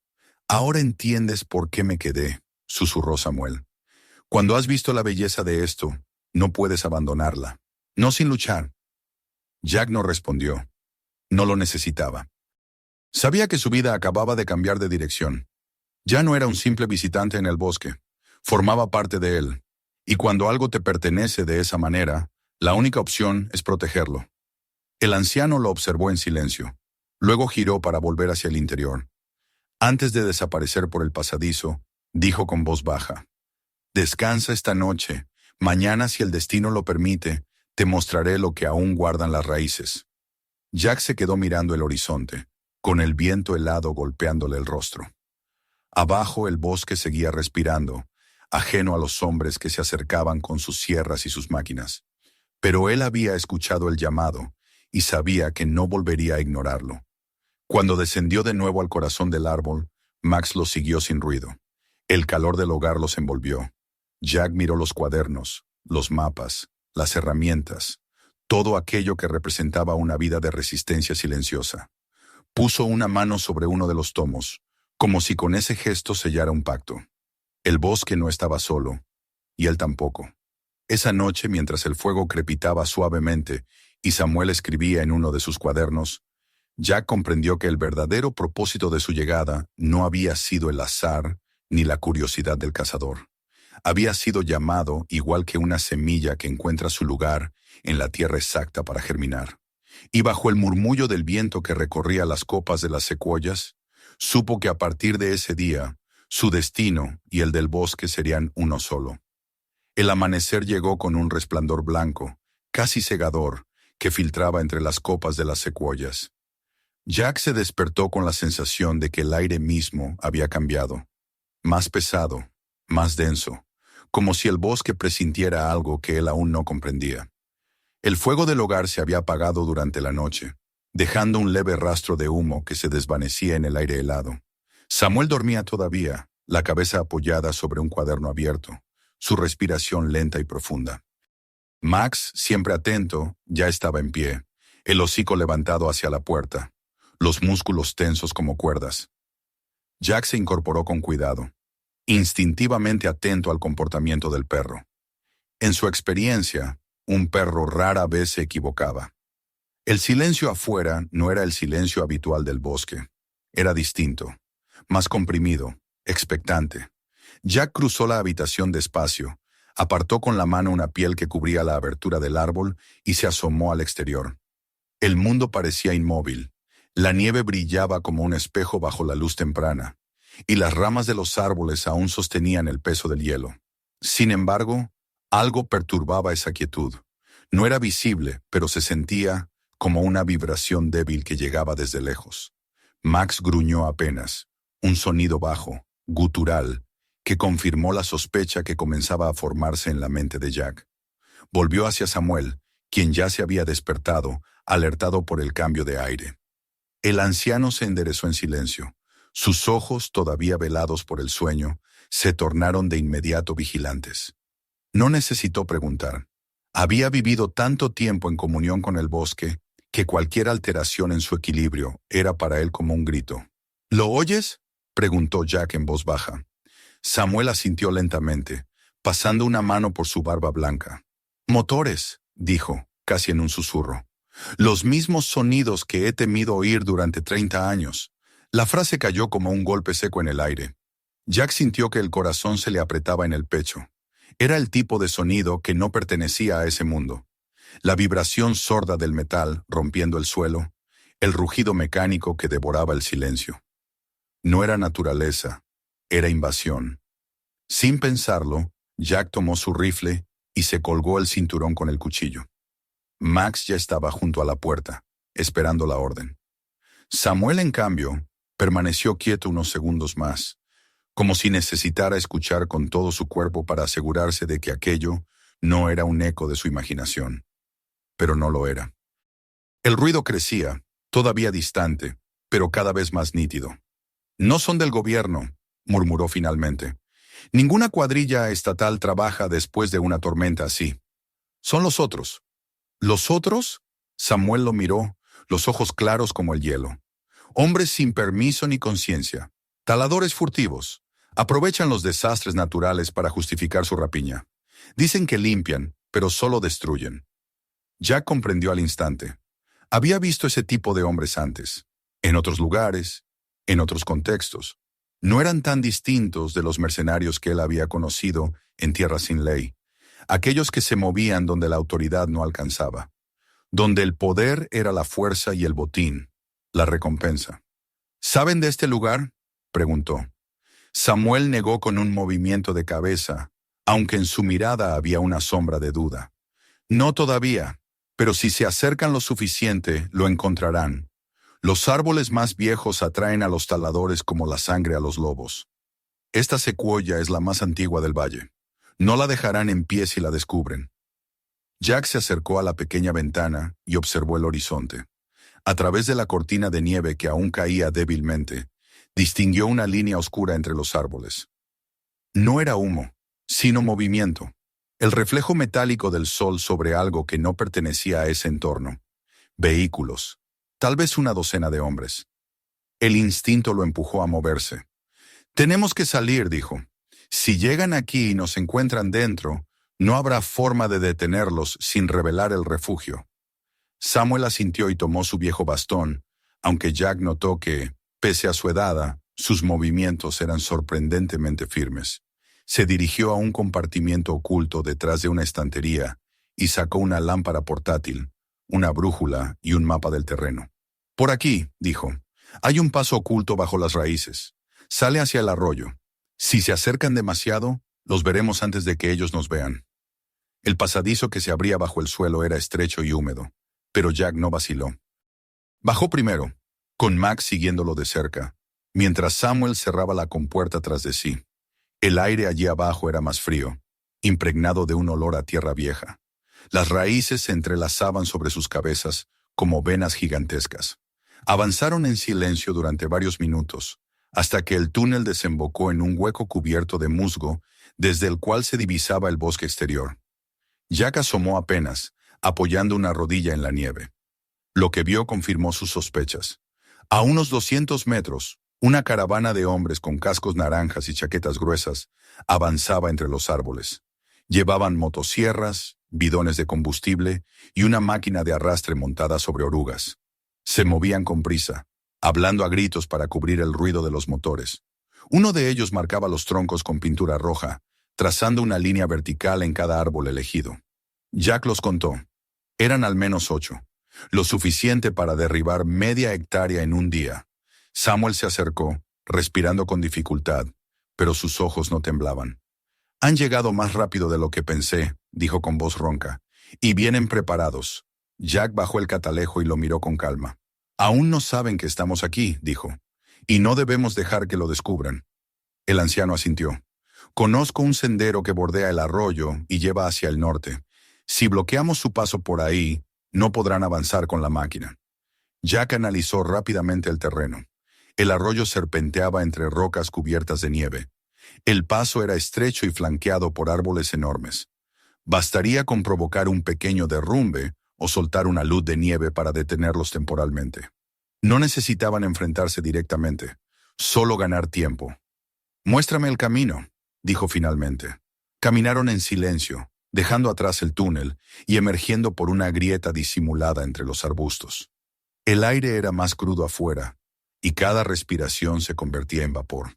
Ahora entiendes por qué me quedé, susurró Samuel. Cuando has visto la belleza de esto, no puedes abandonarla. No sin luchar. Jack no respondió. No lo necesitaba. Sabía que su vida acababa de cambiar de dirección. Ya no era un simple visitante en el bosque. Formaba parte de él. Y cuando algo te pertenece de esa manera, la única opción es protegerlo. El anciano lo observó en silencio. Luego giró para volver hacia el interior. Antes de desaparecer por el pasadizo, dijo con voz baja. Descansa esta noche. Mañana, si el destino lo permite, te mostraré lo que aún guardan las raíces. Jack se quedó mirando el horizonte, con el viento helado golpeándole el rostro. Abajo el bosque seguía respirando, ajeno a los hombres que se acercaban con sus sierras y sus máquinas. Pero él había escuchado el llamado y sabía que no volvería a ignorarlo. Cuando descendió de nuevo al corazón del árbol, Max lo siguió sin ruido. El calor del hogar los envolvió. Jack miró los cuadernos, los mapas, las herramientas, todo aquello que representaba una vida de resistencia silenciosa. Puso una mano sobre uno de los tomos, como si con ese gesto sellara un pacto. El bosque no estaba solo, y él tampoco. Esa noche, mientras el fuego crepitaba suavemente y Samuel escribía en uno de sus cuadernos, Jack comprendió que el verdadero propósito de su llegada no había sido el azar ni la curiosidad del cazador. Había sido llamado igual que una semilla que encuentra su lugar en la tierra exacta para germinar. Y bajo el murmullo del viento que recorría las copas de las secuoyas, supo que a partir de ese día, su destino y el del bosque serían uno solo. El amanecer llegó con un resplandor blanco, casi cegador, que filtraba entre las copas de las secuoyas. Jack se despertó con la sensación de que el aire mismo había cambiado. Más pesado, más denso, como si el bosque presintiera algo que él aún no comprendía. El fuego del hogar se había apagado durante la noche, dejando un leve rastro de humo que se desvanecía en el aire helado. Samuel dormía todavía, la cabeza apoyada sobre un cuaderno abierto, su respiración lenta y profunda. Max, siempre atento, ya estaba en pie, el hocico levantado hacia la puerta, los músculos tensos como cuerdas. Jack se incorporó con cuidado, instintivamente atento al comportamiento del perro. En su experiencia, un perro rara vez se equivocaba. El silencio afuera no era el silencio habitual del bosque. Era distinto, más comprimido, expectante. Jack cruzó la habitación despacio, apartó con la mano una piel que cubría la abertura del árbol y se asomó al exterior. El mundo parecía inmóvil. La nieve brillaba como un espejo bajo la luz temprana, y las ramas de los árboles aún sostenían el peso del hielo. Sin embargo, algo perturbaba esa quietud. No era visible, pero se sentía como una vibración débil que llegaba desde lejos. Max gruñó apenas, un sonido bajo, gutural, que confirmó la sospecha que comenzaba a formarse en la mente de Jack. Volvió hacia Samuel, quien ya se había despertado, alertado por el cambio de aire. El anciano se enderezó en silencio. Sus ojos, todavía velados por el sueño, se tornaron de inmediato vigilantes. No necesitó preguntar. Había vivido tanto tiempo en comunión con el bosque que cualquier alteración en su equilibrio era para él como un grito. ¿Lo oyes?, preguntó Jack en voz baja. Samuel asintió lentamente, pasando una mano por su barba blanca. «Motores», dijo, casi en un susurro. «Los mismos sonidos que he temido oír durante 30 años». La frase cayó como un golpe seco en el aire. Jack sintió que el corazón se le apretaba en el pecho. Era el tipo de sonido que no pertenecía a ese mundo. La vibración sorda del metal rompiendo el suelo, el rugido mecánico que devoraba el silencio. No era naturaleza, era invasión. Sin pensarlo, Jack tomó su rifle y se colgó el cinturón con el cuchillo. Max ya estaba junto a la puerta, esperando la orden. Samuel, en cambio, permaneció quieto unos segundos más, como si necesitara escuchar con todo su cuerpo para asegurarse de que aquello no era un eco de su imaginación. Pero no lo era. El ruido crecía, todavía distante, pero cada vez más nítido. «No son del gobierno», murmuró finalmente. «Ninguna cuadrilla estatal trabaja después de una tormenta así. Son los otros». «¿Los otros?», Samuel lo miró, los ojos claros como el hielo. «Hombres sin permiso ni conciencia, taladores furtivos, aprovechan los desastres naturales para justificar su rapiña. Dicen que limpian, pero solo destruyen». Jack comprendió al instante. Había visto ese tipo de hombres antes, en otros lugares, en otros contextos. No eran tan distintos de los mercenarios que él había conocido en tierra sin ley, aquellos que se movían donde la autoridad no alcanzaba, donde el poder era la fuerza y el botín, la recompensa. «¿Saben de este lugar?», preguntó. Samuel negó con un movimiento de cabeza, aunque en su mirada había una sombra de duda. «No todavía, pero si se acercan lo suficiente, lo encontrarán. Los árboles más viejos atraen a los taladores como la sangre a los lobos. Esta secuoya es la más antigua del valle. No la dejarán en pie si la descubren». Jack se acercó a la pequeña ventana y observó el horizonte. A través de la cortina de nieve que aún caía débilmente, distinguió una línea oscura entre los árboles. No era humo, sino movimiento. El reflejo metálico del sol sobre algo que no pertenecía a ese entorno. Vehículos. Tal vez una docena de hombres. El instinto lo empujó a moverse. «Tenemos que salir», dijo. Si llegan aquí y nos encuentran dentro, no habrá forma de detenerlos sin revelar el refugio. Samuel asintió y tomó su viejo bastón, aunque Jack notó que, pese a su edad, sus movimientos eran sorprendentemente firmes. Se dirigió a un compartimiento oculto detrás de una estantería y sacó una lámpara portátil, una brújula y un mapa del terreno. «Por aquí», dijo. «Hay un paso oculto bajo las raíces. Sale hacia el arroyo. Si se acercan demasiado, los veremos antes de que ellos nos vean». El pasadizo que se abría bajo el suelo era estrecho y húmedo, pero Jack no vaciló. Bajó primero, con Max siguiéndolo de cerca, mientras Samuel cerraba la compuerta tras de sí. El aire allí abajo era más frío, impregnado de un olor a tierra vieja. Las raíces se entrelazaban sobre sus cabezas como venas gigantescas. Avanzaron en silencio durante varios minutos, hasta que el túnel desembocó en un hueco cubierto de musgo desde el cual se divisaba el bosque exterior. Jack asomó apenas, apoyando una rodilla en la nieve. Lo que vio confirmó sus sospechas. A unos 200 metros, una caravana de hombres con cascos naranjas y chaquetas gruesas avanzaba entre los árboles. Llevaban motosierras, bidones de combustible y una máquina de arrastre montada sobre orugas. Se movían con prisa, hablando a gritos para cubrir el ruido de los motores. Uno de ellos marcaba los troncos con pintura roja, trazando una línea vertical en cada árbol elegido. Jack los contó. Eran al menos 8, lo suficiente para derribar media hectárea en un día. Samuel se acercó, respirando con dificultad, pero sus ojos no temblaban. «Han llegado más rápido de lo que pensé», dijo con voz ronca, «y vienen preparados». Jack bajó el catalejo y lo miró con calma. «Aún no saben que estamos aquí», dijo, «y no debemos dejar que lo descubran». El anciano asintió. «Conozco un sendero que bordea el arroyo y lleva hacia el norte. Si bloqueamos su paso por ahí, no podrán avanzar con la máquina». Jack analizó rápidamente el terreno. El arroyo serpenteaba entre rocas cubiertas de nieve. El paso era estrecho y flanqueado por árboles enormes. Bastaría con provocar un pequeño derrumbe o soltar una luz de nieve para detenerlos temporalmente. No necesitaban enfrentarse directamente, solo ganar tiempo. «Muéstrame el camino», dijo finalmente. Caminaron en silencio, dejando atrás el túnel y emergiendo por una grieta disimulada entre los arbustos. El aire era más crudo afuera, y cada respiración se convertía en vapor.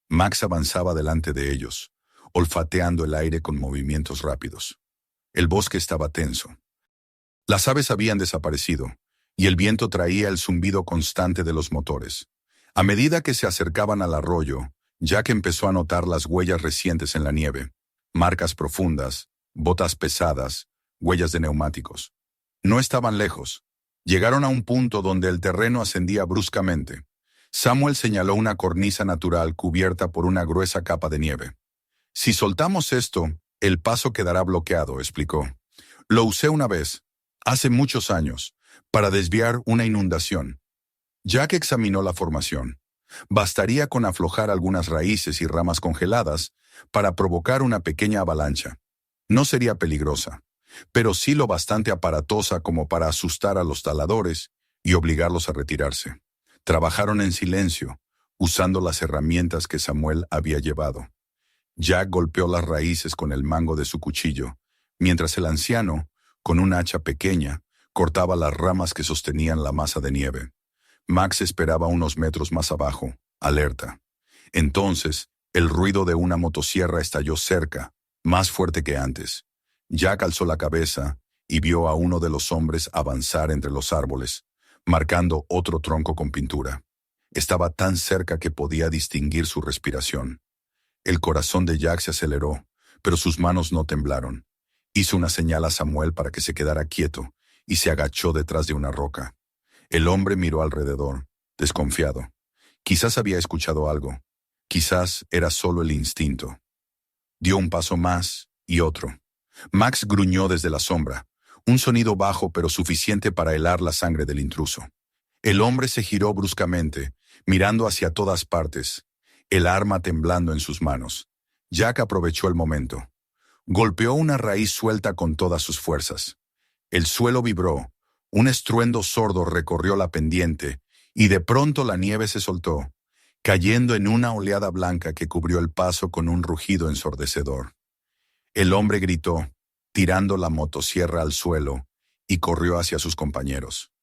Max avanzaba delante de ellos, olfateando el aire con movimientos rápidos. El bosque estaba tenso. Las aves habían desaparecido, y el viento traía el zumbido constante de los motores. A medida que se acercaban al arroyo, Jack empezó a notar las huellas recientes en la nieve, marcas profundas, botas pesadas, huellas de neumáticos. No estaban lejos. Llegaron a un punto donde el terreno ascendía bruscamente. Samuel señaló una cornisa natural cubierta por una gruesa capa de nieve. «Si soltamos esto, el paso quedará bloqueado», explicó. «Lo usé una vez, hace muchos años, para desviar una inundación». Jack examinó la formación. Bastaría con aflojar algunas raíces y ramas congeladas para provocar una pequeña avalancha. No sería peligrosa, pero sí lo bastante aparatosa como para asustar a los taladores y obligarlos a retirarse. Trabajaron en silencio, usando las herramientas que Samuel había llevado. Jack golpeó las raíces con el mango de su cuchillo, mientras el anciano, con un hacha pequeña, cortaba las ramas que sostenían la masa de nieve. Max esperaba unos metros más abajo, alerta. Entonces, el ruido de una motosierra estalló cerca, más fuerte que antes. Jack alzó la cabeza y vio a uno de los hombres avanzar entre los árboles, marcando otro tronco con pintura. Estaba tan cerca que podía distinguir su respiración. El corazón de Jack se aceleró, pero sus manos no temblaron. Hizo una señal a Samuel para que se quedara quieto y se agachó detrás de una roca. El hombre miró alrededor, desconfiado. Quizás había escuchado algo. Quizás era solo el instinto. Dio un paso más y otro. Max gruñó desde la sombra, un sonido bajo pero suficiente para helar la sangre del intruso. El hombre se giró bruscamente, mirando hacia todas partes, el arma temblando en sus manos. Jack aprovechó el momento. Golpeó una raíz suelta con todas sus fuerzas. El suelo vibró, un estruendo sordo recorrió la pendiente, y de pronto la nieve se soltó, cayendo en una oleada blanca que cubrió el paso con un rugido ensordecedor. El hombre gritó, tirando la motosierra al suelo, y corrió hacia sus compañeros.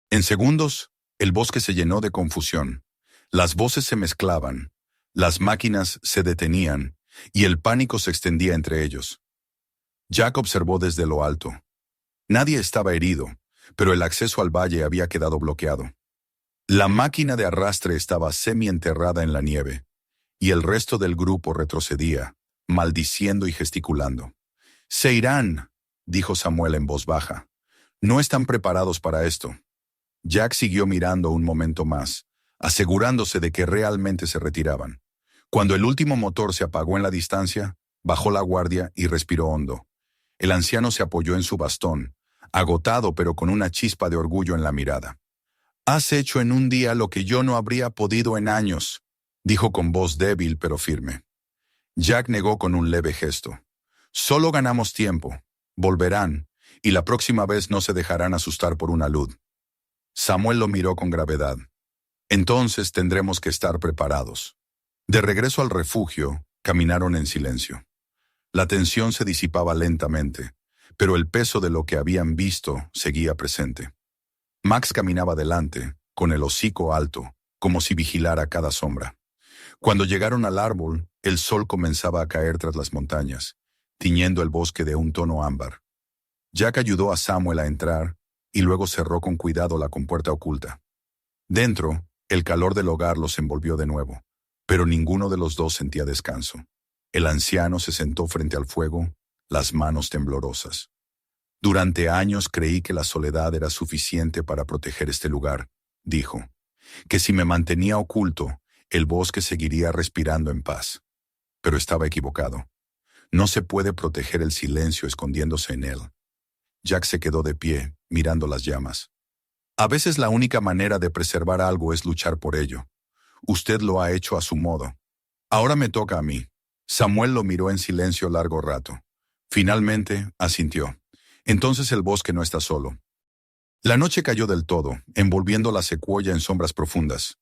En segundos, el bosque se llenó de confusión. Las voces se mezclaban, las máquinas se detenían, y el pánico se extendía entre ellos. Jack observó desde lo alto. Nadie estaba herido, pero el acceso al valle había quedado bloqueado. La máquina de arrastre estaba semienterrada en la nieve, y el resto del grupo retrocedía, maldiciendo y gesticulando. «Se irán», dijo Samuel en voz baja. «No están preparados para esto». Jack siguió mirando un momento más, asegurándose de que realmente se retiraban. Cuando el último motor se apagó en la distancia, bajó la guardia y respiró hondo. El anciano se apoyó en su bastón, agotado pero con una chispa de orgullo en la mirada. «Has hecho en un día lo que yo no habría podido en años», dijo con voz débil pero firme. Jack negó con un leve gesto. «Solo ganamos tiempo. Volverán, y la próxima vez no se dejarán asustar por una luz». Samuel lo miró con gravedad. «Entonces tendremos que estar preparados». De regreso al refugio, caminaron en silencio. La tensión se disipaba lentamente, pero el peso de lo que habían visto seguía presente. Max caminaba delante, con el hocico alto, como si vigilara cada sombra. Cuando llegaron al árbol, el sol comenzaba a caer tras las montañas, tiñendo el bosque de un tono ámbar. Jack ayudó a Samuel a entrar y luego cerró con cuidado la compuerta oculta. Dentro, el calor del hogar los envolvió de nuevo, pero ninguno de los dos sentía descanso. El anciano se sentó frente al fuego, las manos temblorosas. «Durante años creí que la soledad era suficiente para proteger este lugar», dijo, «que si me mantenía oculto, el bosque seguiría respirando en paz». Pero estaba equivocado. No se puede proteger el silencio escondiéndose en él. Jack se quedó de pie, mirando las llamas. «A veces la única manera de preservar algo es luchar por ello. Usted lo ha hecho a su modo. Ahora me toca a mí». Samuel lo miró en silencio largo rato. Finalmente, asintió. «Entonces el bosque no está solo». La noche cayó del todo, envolviendo la secuoya en sombras profundas.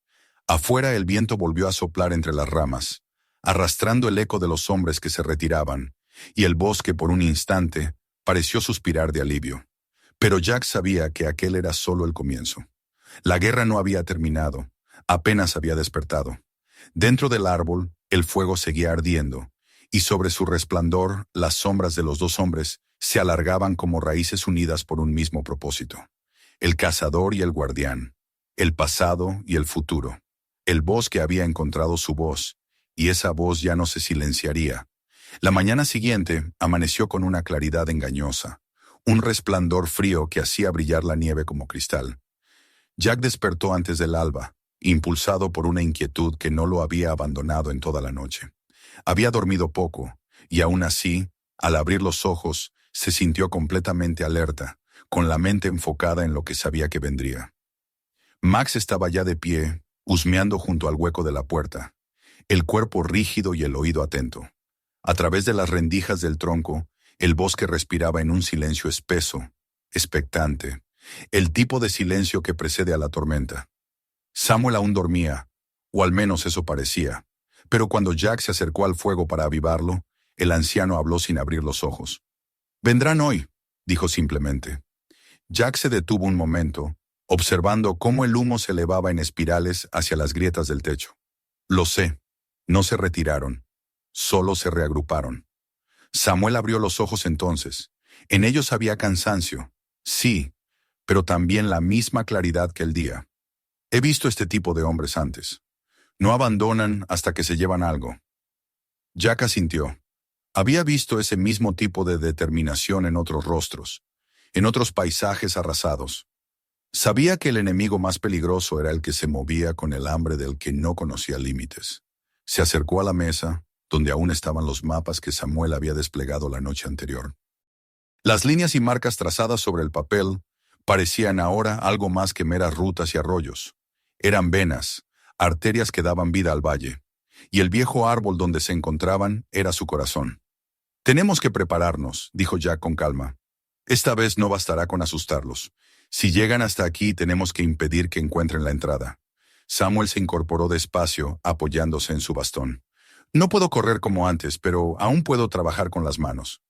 Afuera el viento volvió a soplar entre las ramas, arrastrando el eco de los hombres que se retiraban, y el bosque por un instante pareció suspirar de alivio. Pero Jack sabía que aquel era solo el comienzo. La guerra no había terminado, apenas había despertado. Dentro del árbol, el fuego seguía ardiendo, y sobre su resplandor, las sombras de los dos hombres se alargaban como raíces unidas por un mismo propósito. El cazador y el guardián, el pasado y el futuro. El bosque había encontrado su voz, y esa voz ya no se silenciaría. La mañana siguiente amaneció con una claridad engañosa, un resplandor frío que hacía brillar la nieve como cristal. Jack despertó antes del alba, impulsado por una inquietud que no lo había abandonado en toda la noche. Había dormido poco, y aún así, al abrir los ojos, se sintió completamente alerta, con la mente enfocada en lo que sabía que vendría. Max estaba ya de pie, husmeando junto al hueco de la puerta, el cuerpo rígido y el oído atento. A través de las rendijas del tronco, el bosque respiraba en un silencio espeso, expectante, el tipo de silencio que precede a la tormenta. Samuel aún dormía, o al menos eso parecía, pero cuando Jack se acercó al fuego para avivarlo, el anciano habló sin abrir los ojos. «Vendrán hoy», dijo simplemente. Jack se detuvo un momento, observando cómo el humo se elevaba en espirales hacia las grietas del techo. «Lo sé, no se retiraron, solo se reagruparon». Samuel abrió los ojos entonces. En ellos había cansancio, sí, pero también la misma claridad que el día. «He visto este tipo de hombres antes. No abandonan hasta que se llevan algo». Jack asintió. Había visto ese mismo tipo de determinación en otros rostros, en otros paisajes arrasados. Sabía que el enemigo más peligroso era el que se movía con el hambre del que no conocía límites. Se acercó a la mesa, donde aún estaban los mapas que Samuel había desplegado la noche anterior. Las líneas y marcas trazadas sobre el papel parecían ahora algo más que meras rutas y arroyos. Eran venas, arterias que daban vida al valle, y el viejo árbol donde se encontraban era su corazón. «Tenemos que prepararnos», dijo Jack con calma. «Esta vez no bastará con asustarlos. Si llegan hasta aquí, tenemos que impedir que encuentren la entrada. Samuel se incorporó despacio, apoyándose en su bastón. No puedo correr como antes, pero aún puedo trabajar con las manos.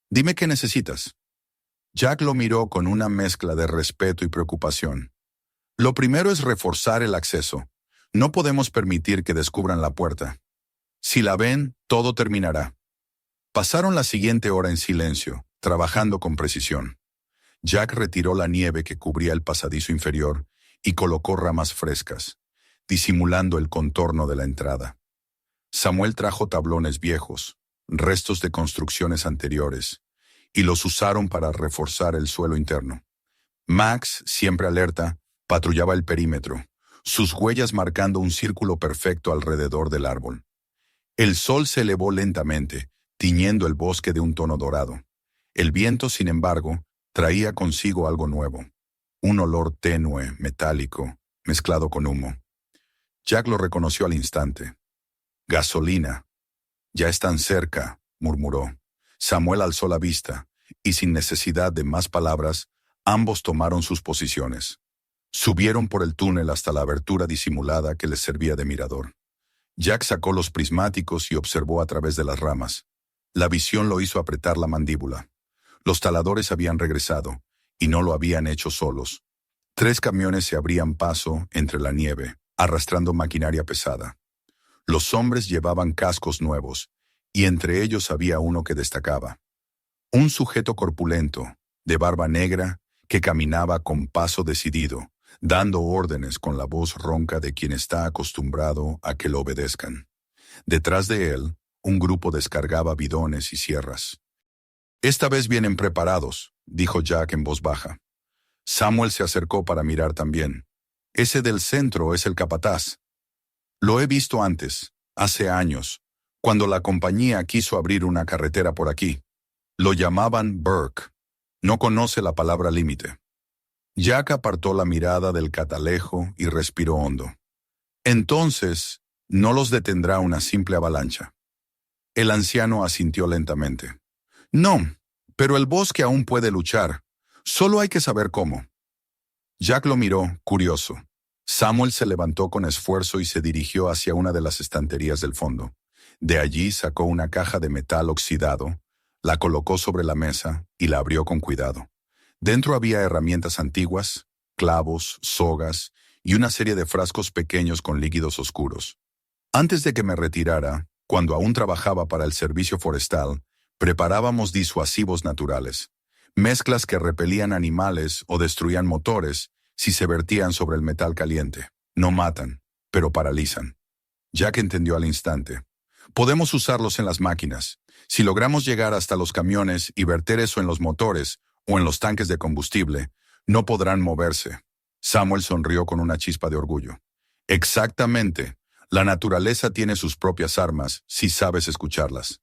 Dime qué necesitas. Jack lo miró con una mezcla de respeto y preocupación. Lo primero es reforzar el acceso. No podemos permitir que descubran la puerta. Si la ven, todo terminará. Pasaron la siguiente hora en silencio, trabajando con precisión. Jack retiró la nieve que cubría el pasadizo inferior y colocó ramas frescas, disimulando el contorno de la entrada. Samuel trajo tablones viejos, restos de construcciones anteriores, y los usaron para reforzar el suelo interno. Max, siempre alerta, patrullaba el perímetro, sus huellas marcando un círculo perfecto alrededor del árbol. El sol se elevó lentamente, tiñendo el bosque de un tono dorado. El viento, sin embargo, traía consigo algo nuevo, un olor tenue, metálico, mezclado con humo. Jack lo reconoció al instante. «Gasolina. Ya están cerca», murmuró. Samuel alzó la vista, y sin necesidad de más palabras, ambos tomaron sus posiciones. Subieron por el túnel hasta la abertura disimulada que les servía de mirador. Jack sacó los prismáticos y observó a través de las ramas. La visión lo hizo apretar la mandíbula. Los taladores habían regresado, y no lo habían hecho solos. 3 camiones se abrían paso entre la nieve, arrastrando maquinaria pesada. Los hombres llevaban cascos nuevos, y entre ellos había uno que destacaba. Un sujeto corpulento, de barba negra, que caminaba con paso decidido, dando órdenes con la voz ronca de quien está acostumbrado a que lo obedezcan. Detrás de él, un grupo descargaba bidones y sierras. «Esta vez vienen preparados», dijo Jack en voz baja. Samuel se acercó para mirar también. «Ese del centro es el capataz. Lo he visto antes, hace años, cuando la compañía quiso abrir una carretera por aquí. Lo llamaban Burke. No conoce la palabra límite». Jack apartó la mirada del catalejo y respiró hondo. «Entonces, no los detendrá una simple avalancha». El anciano asintió lentamente. «No, pero el bosque aún puede luchar. Solo hay que saber cómo». Jack lo miró, curioso. Samuel se levantó con esfuerzo y se dirigió hacia una de las estanterías del fondo. De allí sacó una caja de metal oxidado, la colocó sobre la mesa y la abrió con cuidado. Dentro había herramientas antiguas, clavos, sogas y una serie de frascos pequeños con líquidos oscuros. Antes de que me retirara, cuando aún trabajaba para el servicio forestal, preparábamos disuasivos naturales, mezclas que repelían animales o destruían motores si se vertían sobre el metal caliente. No matan, pero paralizan. Jack entendió al instante. Podemos usarlos en las máquinas. Si logramos llegar hasta los camiones y verter eso en los motores o en los tanques de combustible, no podrán moverse. Samuel sonrió con una chispa de orgullo. Exactamente. La naturaleza tiene sus propias armas, si sabes escucharlas.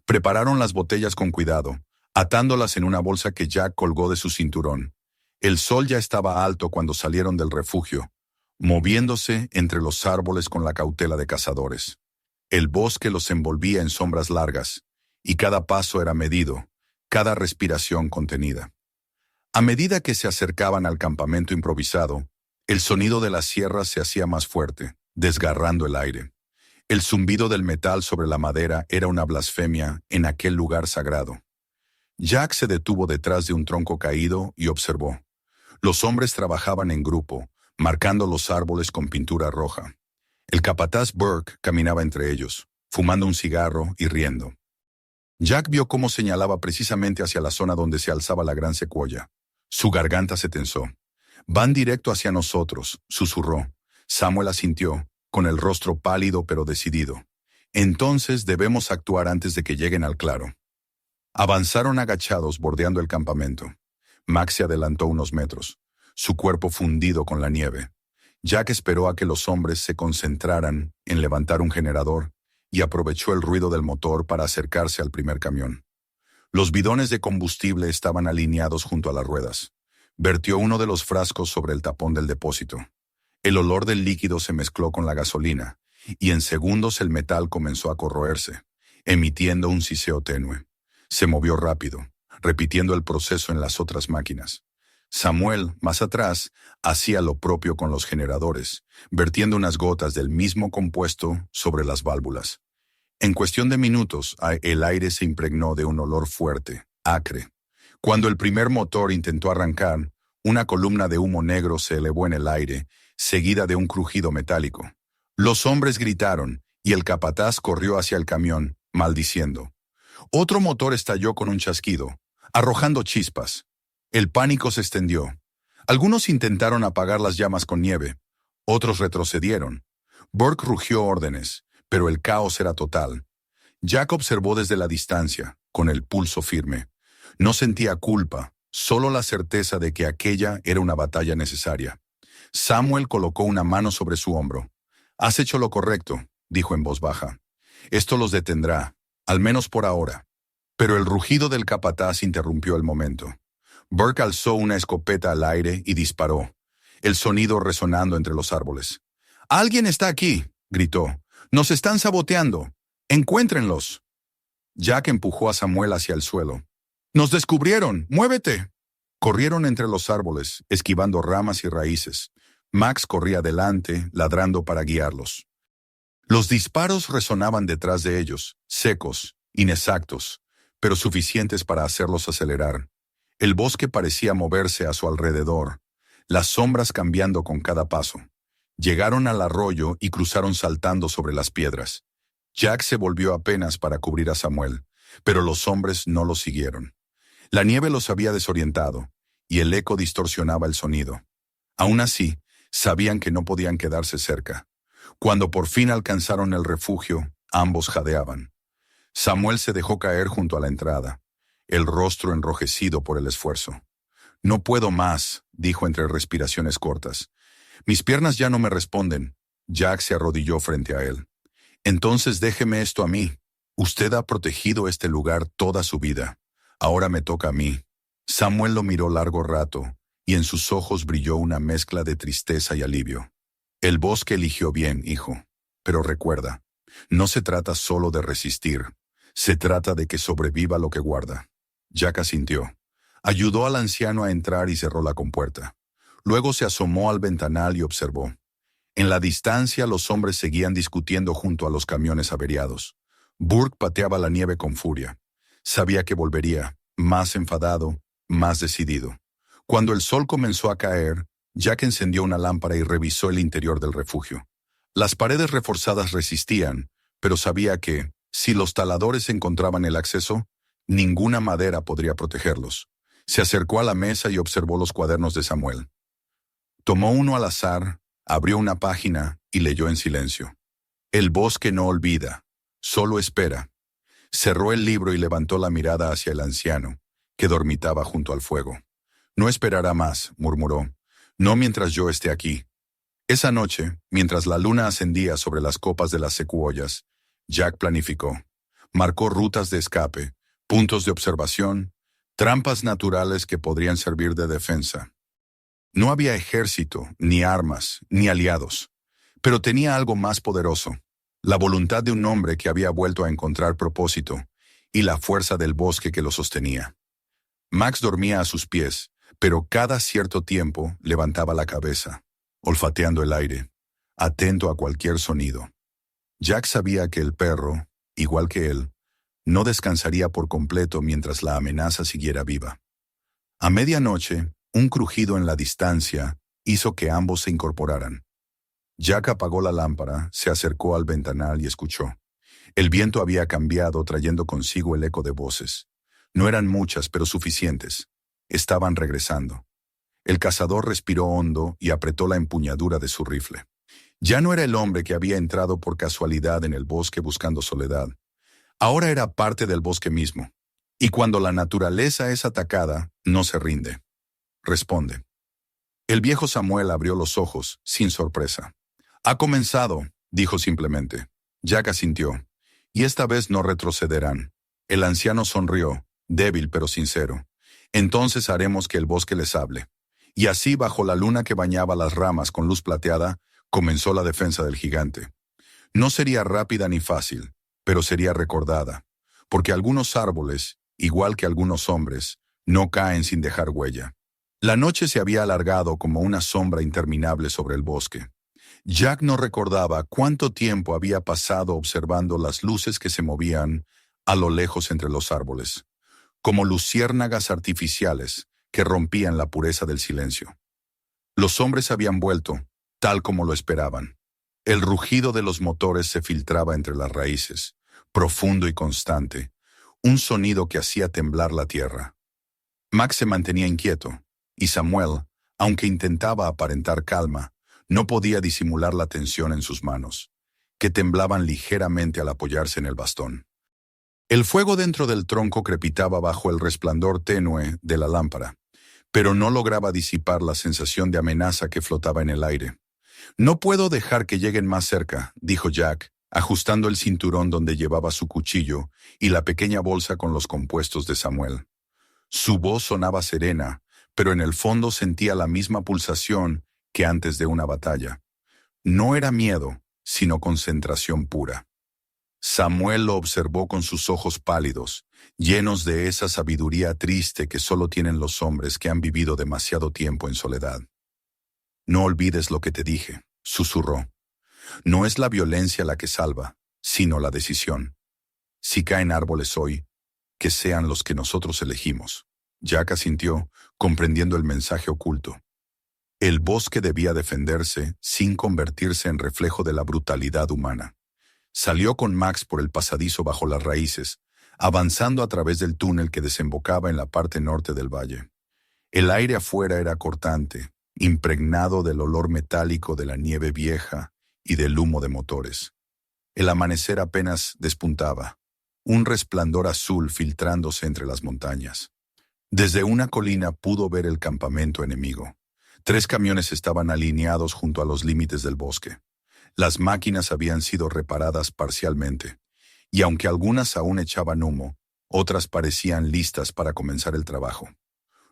Prepararon las botellas con cuidado, atándolas en una bolsa que Jack colgó de su cinturón. El sol ya estaba alto cuando salieron del refugio, moviéndose entre los árboles con la cautela de cazadores. El bosque los envolvía en sombras largas, y cada paso era medido, cada respiración contenida. A medida que se acercaban al campamento improvisado, el sonido de las sierras se hacía más fuerte, desgarrando el aire. El zumbido del metal sobre la madera era una blasfemia en aquel lugar sagrado. Jack se detuvo detrás de un tronco caído y observó. Los hombres trabajaban en grupo, marcando los árboles con pintura roja. El capataz Burke caminaba entre ellos, fumando un cigarro y riendo. Jack vio cómo señalaba precisamente hacia la zona donde se alzaba la gran secuoya. Su garganta se tensó. «Van directo hacia nosotros», susurró. Samuel asintió, con el rostro pálido pero decidido. «Entonces debemos actuar antes de que lleguen al claro». Avanzaron agachados bordeando el campamento. Max se adelantó unos metros, su cuerpo fundido con la nieve. Jack esperó a que los hombres se concentraran en levantar un generador y aprovechó el ruido del motor para acercarse al primer camión. Los bidones de combustible estaban alineados junto a las ruedas. Vertió uno de los frascos sobre el tapón del depósito. El olor del líquido se mezcló con la gasolina, y en segundos el metal comenzó a corroerse, emitiendo un siseo tenue. Se movió rápido, repitiendo el proceso en las otras máquinas. Samuel, más atrás, hacía lo propio con los generadores, vertiendo unas gotas del mismo compuesto sobre las válvulas. En cuestión de minutos, el aire se impregnó de un olor fuerte, acre. Cuando el primer motor intentó arrancar, una columna de humo negro se elevó en el aire, seguida de un crujido metálico. Los hombres gritaron, y el capataz corrió hacia el camión, maldiciendo. Otro motor estalló con un chasquido, arrojando chispas. El pánico se extendió. Algunos intentaron apagar las llamas con nieve, otros retrocedieron. Burke rugió órdenes, pero el caos era total. Jack observó desde la distancia, con el pulso firme. No sentía culpa, solo la certeza de que aquella era una batalla necesaria. Samuel colocó una mano sobre su hombro. «Has hecho lo correcto», dijo en voz baja. «Esto los detendrá, al menos por ahora». Pero el rugido del capataz interrumpió el momento. Burke alzó una escopeta al aire y disparó, el sonido resonando entre los árboles. «¡Alguien está aquí!», gritó. «¡Nos están saboteando! ¡Encuéntrenlos!». Jack empujó a Samuel hacia el suelo. «¡Nos descubrieron! ¡Muévete!». Corrieron entre los árboles, esquivando ramas y raíces. Max corría delante, ladrando para guiarlos. Los disparos resonaban detrás de ellos, secos, inexactos, pero suficientes para hacerlos acelerar. El bosque parecía moverse a su alrededor, las sombras cambiando con cada paso. Llegaron al arroyo y cruzaron saltando sobre las piedras. Jack se volvió apenas para cubrir a Samuel, pero los hombres no lo siguieron. La nieve los había desorientado, y el eco distorsionaba el sonido. Aún así, sabían que no podían quedarse cerca. Cuando por fin alcanzaron el refugio, ambos jadeaban. Samuel se dejó caer junto a la entrada, el rostro enrojecido por el esfuerzo. «No puedo más», dijo entre respiraciones cortas. «Mis piernas ya no me responden». Jack se arrodilló frente a él. «Entonces déjeme esto a mí. Usted ha protegido este lugar toda su vida. Ahora me toca a mí». Samuel lo miró largo rato, y en sus ojos brilló una mezcla de tristeza y alivio. «El bosque eligió bien, hijo. Pero recuerda, no se trata solo de resistir. Se trata de que sobreviva lo que guarda». Jack asintió. Ayudó al anciano a entrar y cerró la compuerta. Luego se asomó al ventanal y observó. En la distancia los hombres seguían discutiendo junto a los camiones averiados. Burke pateaba la nieve con furia. Sabía que volvería, más enfadado, más decidido. Cuando el sol comenzó a caer, Jack encendió una lámpara y revisó el interior del refugio. Las paredes reforzadas resistían, pero sabía que, si los taladores encontraban el acceso, ninguna madera podría protegerlos. Se acercó a la mesa y observó los cuadernos de Samuel. Tomó uno al azar, abrió una página y leyó en silencio. «El bosque no olvida, solo espera». Cerró el libro y levantó la mirada hacia el anciano, que dormitaba junto al fuego. «No esperará más», murmuró. «No mientras yo esté aquí». Esa noche, mientras la luna ascendía sobre las copas de las secuoyas, Jack planificó. Marcó rutas de escape, puntos de observación, trampas naturales que podrían servir de defensa. No había ejército, ni armas, ni aliados, pero tenía algo más poderoso, la voluntad de un hombre que había vuelto a encontrar propósito y la fuerza del bosque que lo sostenía. Max dormía a sus pies, pero cada cierto tiempo levantaba la cabeza, olfateando el aire, atento a cualquier sonido. Jack sabía que el perro, igual que él, no descansaría por completo mientras la amenaza siguiera viva. A medianoche, un crujido en la distancia hizo que ambos se incorporaran. Jack apagó la lámpara, se acercó al ventanal y escuchó. El viento había cambiado, trayendo consigo el eco de voces. No eran muchas, pero suficientes. Estaban regresando. El cazador respiró hondo y apretó la empuñadura de su rifle. Ya no era el hombre que había entrado por casualidad en el bosque buscando soledad. Ahora era parte del bosque mismo. Y cuando la naturaleza es atacada, no se rinde. Responde. El viejo Samuel abrió los ojos, sin sorpresa. «Ha comenzado», dijo simplemente. Jack asintió. «Y esta vez no retrocederán». El anciano sonrió, débil pero sincero. «Entonces haremos que el bosque les hable». Y así, bajo la luna que bañaba las ramas con luz plateada, comenzó la defensa del gigante. No sería rápida ni fácil, pero sería recordada, porque algunos árboles, igual que algunos hombres, no caen sin dejar huella. La noche se había alargado como una sombra interminable sobre el bosque. Jack no recordaba cuánto tiempo había pasado observando las luces que se movían a lo lejos entre los árboles, como luciérnagas artificiales que rompían la pureza del silencio. Los hombres habían vuelto, tal como lo esperaban. El rugido de los motores se filtraba entre las raíces, profundo y constante, un sonido que hacía temblar la tierra. Max se mantenía inquieto, y Samuel, aunque intentaba aparentar calma, no podía disimular la tensión en sus manos, que temblaban ligeramente al apoyarse en el bastón. El fuego dentro del tronco crepitaba bajo el resplandor tenue de la lámpara, pero no lograba disipar la sensación de amenaza que flotaba en el aire. «No puedo dejar que lleguen más cerca», dijo Jack, ajustando el cinturón donde llevaba su cuchillo y la pequeña bolsa con los compuestos de Samuel. Su voz sonaba serena, pero en el fondo sentía la misma pulsación que antes de una batalla. No era miedo, sino concentración pura. Samuel lo observó con sus ojos pálidos, llenos de esa sabiduría triste que solo tienen los hombres que han vivido demasiado tiempo en soledad. «No olvides lo que te dije», susurró. «No es la violencia la que salva, sino la decisión. Si caen árboles hoy, que sean los que nosotros elegimos». Jack asintió, comprendiendo el mensaje oculto. El bosque debía defenderse sin convertirse en reflejo de la brutalidad humana. Salió con Max por el pasadizo bajo las raíces, avanzando a través del túnel que desembocaba en la parte norte del valle. El aire afuera era cortante, impregnado del olor metálico de la nieve vieja y del humo de motores. El amanecer apenas despuntaba, un resplandor azul filtrándose entre las montañas. Desde una colina pudo ver el campamento enemigo. 3 camiones estaban alineados junto a los límites del bosque. Las máquinas habían sido reparadas parcialmente, y aunque algunas aún echaban humo, otras parecían listas para comenzar el trabajo.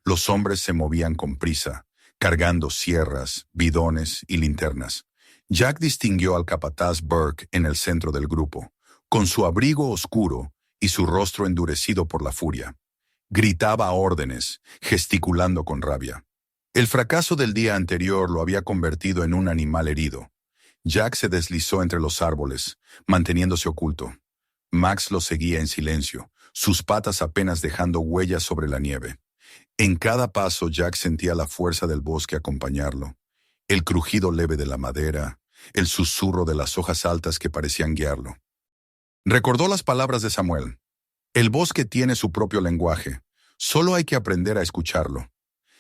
Los hombres se movían con prisa, cargando sierras, bidones y linternas. Jack distinguió al capataz Burke en el centro del grupo, con su abrigo oscuro y su rostro endurecido por la furia. Gritaba órdenes, gesticulando con rabia. El fracaso del día anterior lo había convertido en un animal herido. Jack se deslizó entre los árboles, manteniéndose oculto. Max lo seguía en silencio, sus patas apenas dejando huellas sobre la nieve. En cada paso Jack sentía la fuerza del bosque acompañarlo, el crujido leve de la madera, el susurro de las hojas altas que parecían guiarlo. Recordó las palabras de Samuel. El bosque tiene su propio lenguaje, solo hay que aprender a escucharlo.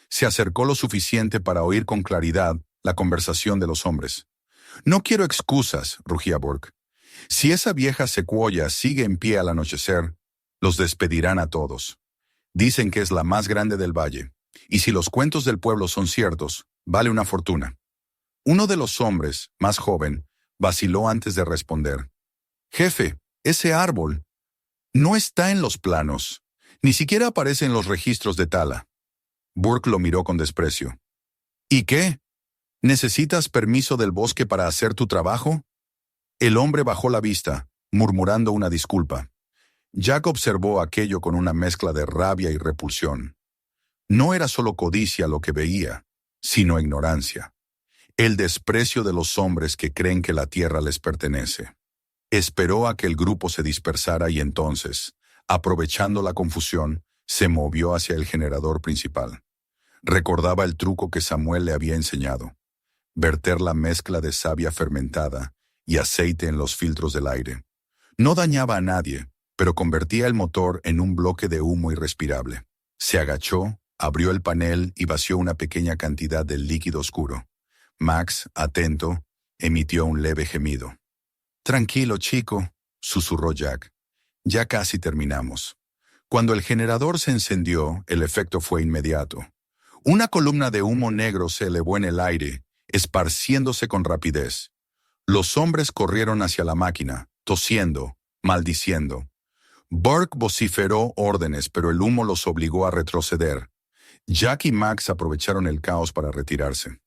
Se acercó lo suficiente para oír con claridad la conversación de los hombres. «No quiero excusas», rugía Burke. «Si esa vieja secuoya sigue en pie al anochecer, los despedirán a todos. Dicen que es la más grande del valle, y si los cuentos del pueblo son ciertos, vale una fortuna». Uno de los hombres, más joven, vaciló antes de responder. «Jefe, ese árbol no está en los planos, ni siquiera aparece en los registros de tala». Burke lo miró con desprecio. «¿Y qué? ¿Necesitas permiso del bosque para hacer tu trabajo?» El hombre bajó la vista, murmurando una disculpa. Jack observó aquello con una mezcla de rabia y repulsión. No era solo codicia lo que veía, sino ignorancia. El desprecio de los hombres que creen que la tierra les pertenece. Esperó a que el grupo se dispersara y entonces, aprovechando la confusión, se movió hacia el generador principal. Recordaba el truco que Samuel le había enseñado: verter la mezcla de savia fermentada y aceite en los filtros del aire. No dañaba a nadie, pero convertía el motor en un bloque de humo irrespirable. Se agachó, abrió el panel y vació una pequeña cantidad del líquido oscuro. Max, atento, emitió un leve gemido. «Tranquilo, chico», susurró Jack. «Ya casi terminamos». Cuando el generador se encendió, el efecto fue inmediato. Una columna de humo negro se elevó en el aire, esparciéndose con rapidez. Los hombres corrieron hacia la máquina, tosiendo, maldiciendo. Burke vociferó órdenes, pero el humo los obligó a retroceder. Jack y Max aprovecharon el caos para retirarse.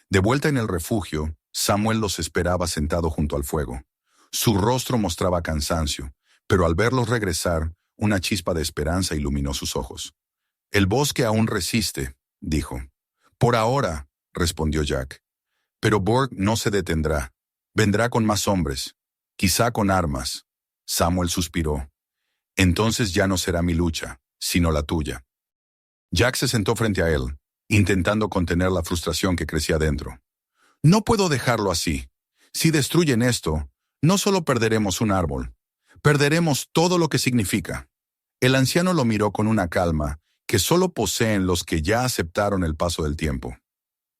De vuelta en el refugio, Samuel los esperaba sentado junto al fuego. Su rostro mostraba cansancio, pero al verlos regresar, una chispa de esperanza iluminó sus ojos. «El bosque aún resiste», dijo. Por ahora, respondió Jack. Pero Borg no se detendrá. Vendrá con más hombres, quizá con armas. Samuel suspiró. Entonces ya no será mi lucha, sino la tuya. Jack se sentó frente a él, intentando contener la frustración que crecía dentro. No puedo dejarlo así. Si destruyen esto, no solo perderemos un árbol, perderemos todo lo que significa. El anciano lo miró con una calma que solo poseen los que ya aceptaron el paso del tiempo.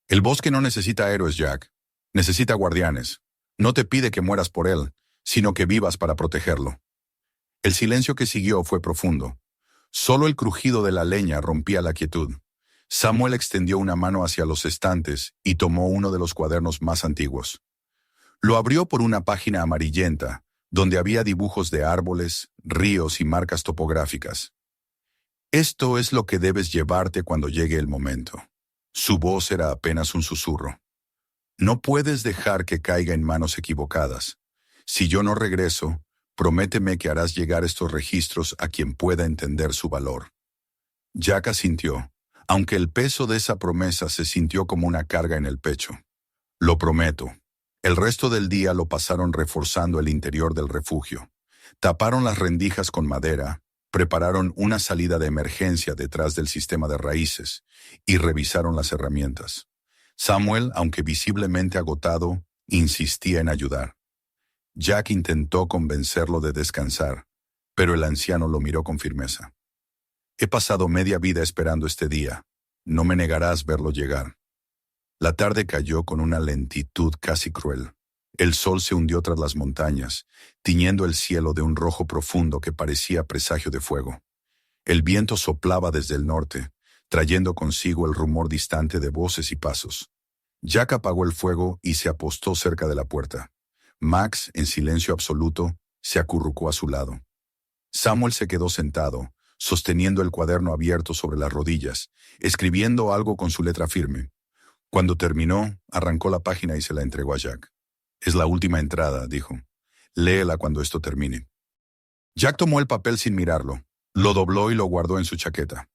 El bosque no necesita héroes, Jack. Necesita guardianes. No te pide que mueras por él, sino que vivas para protegerlo. El silencio que siguió fue profundo. Solo el crujido de la leña rompía la quietud. Samuel extendió una mano hacia los estantes y tomó uno de los cuadernos más antiguos. Lo abrió por una página amarillenta, donde había dibujos de árboles, ríos y marcas topográficas. Esto es lo que debes llevarte cuando llegue el momento. Su voz era apenas un susurro. No puedes dejar que caiga en manos equivocadas. Si yo no regreso, prométeme que harás llegar estos registros a quien pueda entender su valor. Jack asintió, aunque el peso de esa promesa se sintió como una carga en el pecho. Lo prometo. El resto del día lo pasaron reforzando el interior del refugio. Taparon las rendijas con madera, prepararon una salida de emergencia detrás del sistema de raíces y revisaron las herramientas. Samuel, aunque visiblemente agotado, insistía en ayudar. Jack intentó convencerlo de descansar, pero el anciano lo miró con firmeza. He pasado media vida esperando este día. No me negarás verlo llegar. La tarde cayó con una lentitud casi cruel. El sol se hundió tras las montañas, tiñendo el cielo de un rojo profundo que parecía presagio de fuego. El viento soplaba desde el norte, trayendo consigo el rumor distante de voces y pasos. Jack apagó el fuego y se apostó cerca de la puerta. Max, en silencio absoluto, se acurrucó a su lado. Samuel se quedó sentado, sosteniendo el cuaderno abierto sobre las rodillas, escribiendo algo con su letra firme. Cuando terminó, arrancó la página y se la entregó a Jack. Es la última entrada, dijo. Léela cuando esto termine. Jack tomó el papel sin mirarlo, lo dobló y lo guardó en su chaqueta.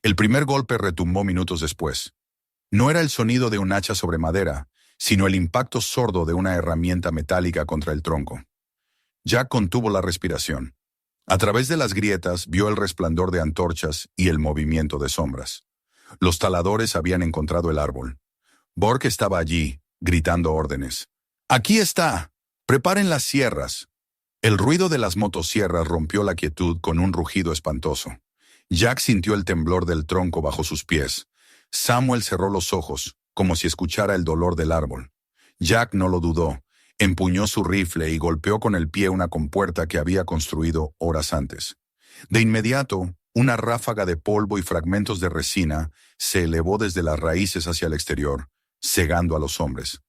El primer golpe retumbó minutos después. No era el sonido de un hacha sobre madera, sino el impacto sordo de una herramienta metálica contra el tronco. Jack contuvo la respiración. A través de las grietas vio el resplandor de antorchas y el movimiento de sombras. Los taladores habían encontrado el árbol. Borg estaba allí, gritando órdenes. ¡Aquí está! ¡Preparen las sierras! El ruido de las motosierras rompió la quietud con un rugido espantoso. Jack sintió el temblor del tronco bajo sus pies. Samuel cerró los ojos, como si escuchara el dolor del árbol. Jack no lo dudó. Empuñó su rifle y golpeó con el pie una compuerta que había construido horas antes. De inmediato, una ráfaga de polvo y fragmentos de resina se elevó desde las raíces hacia el exterior, cegando a los hombres.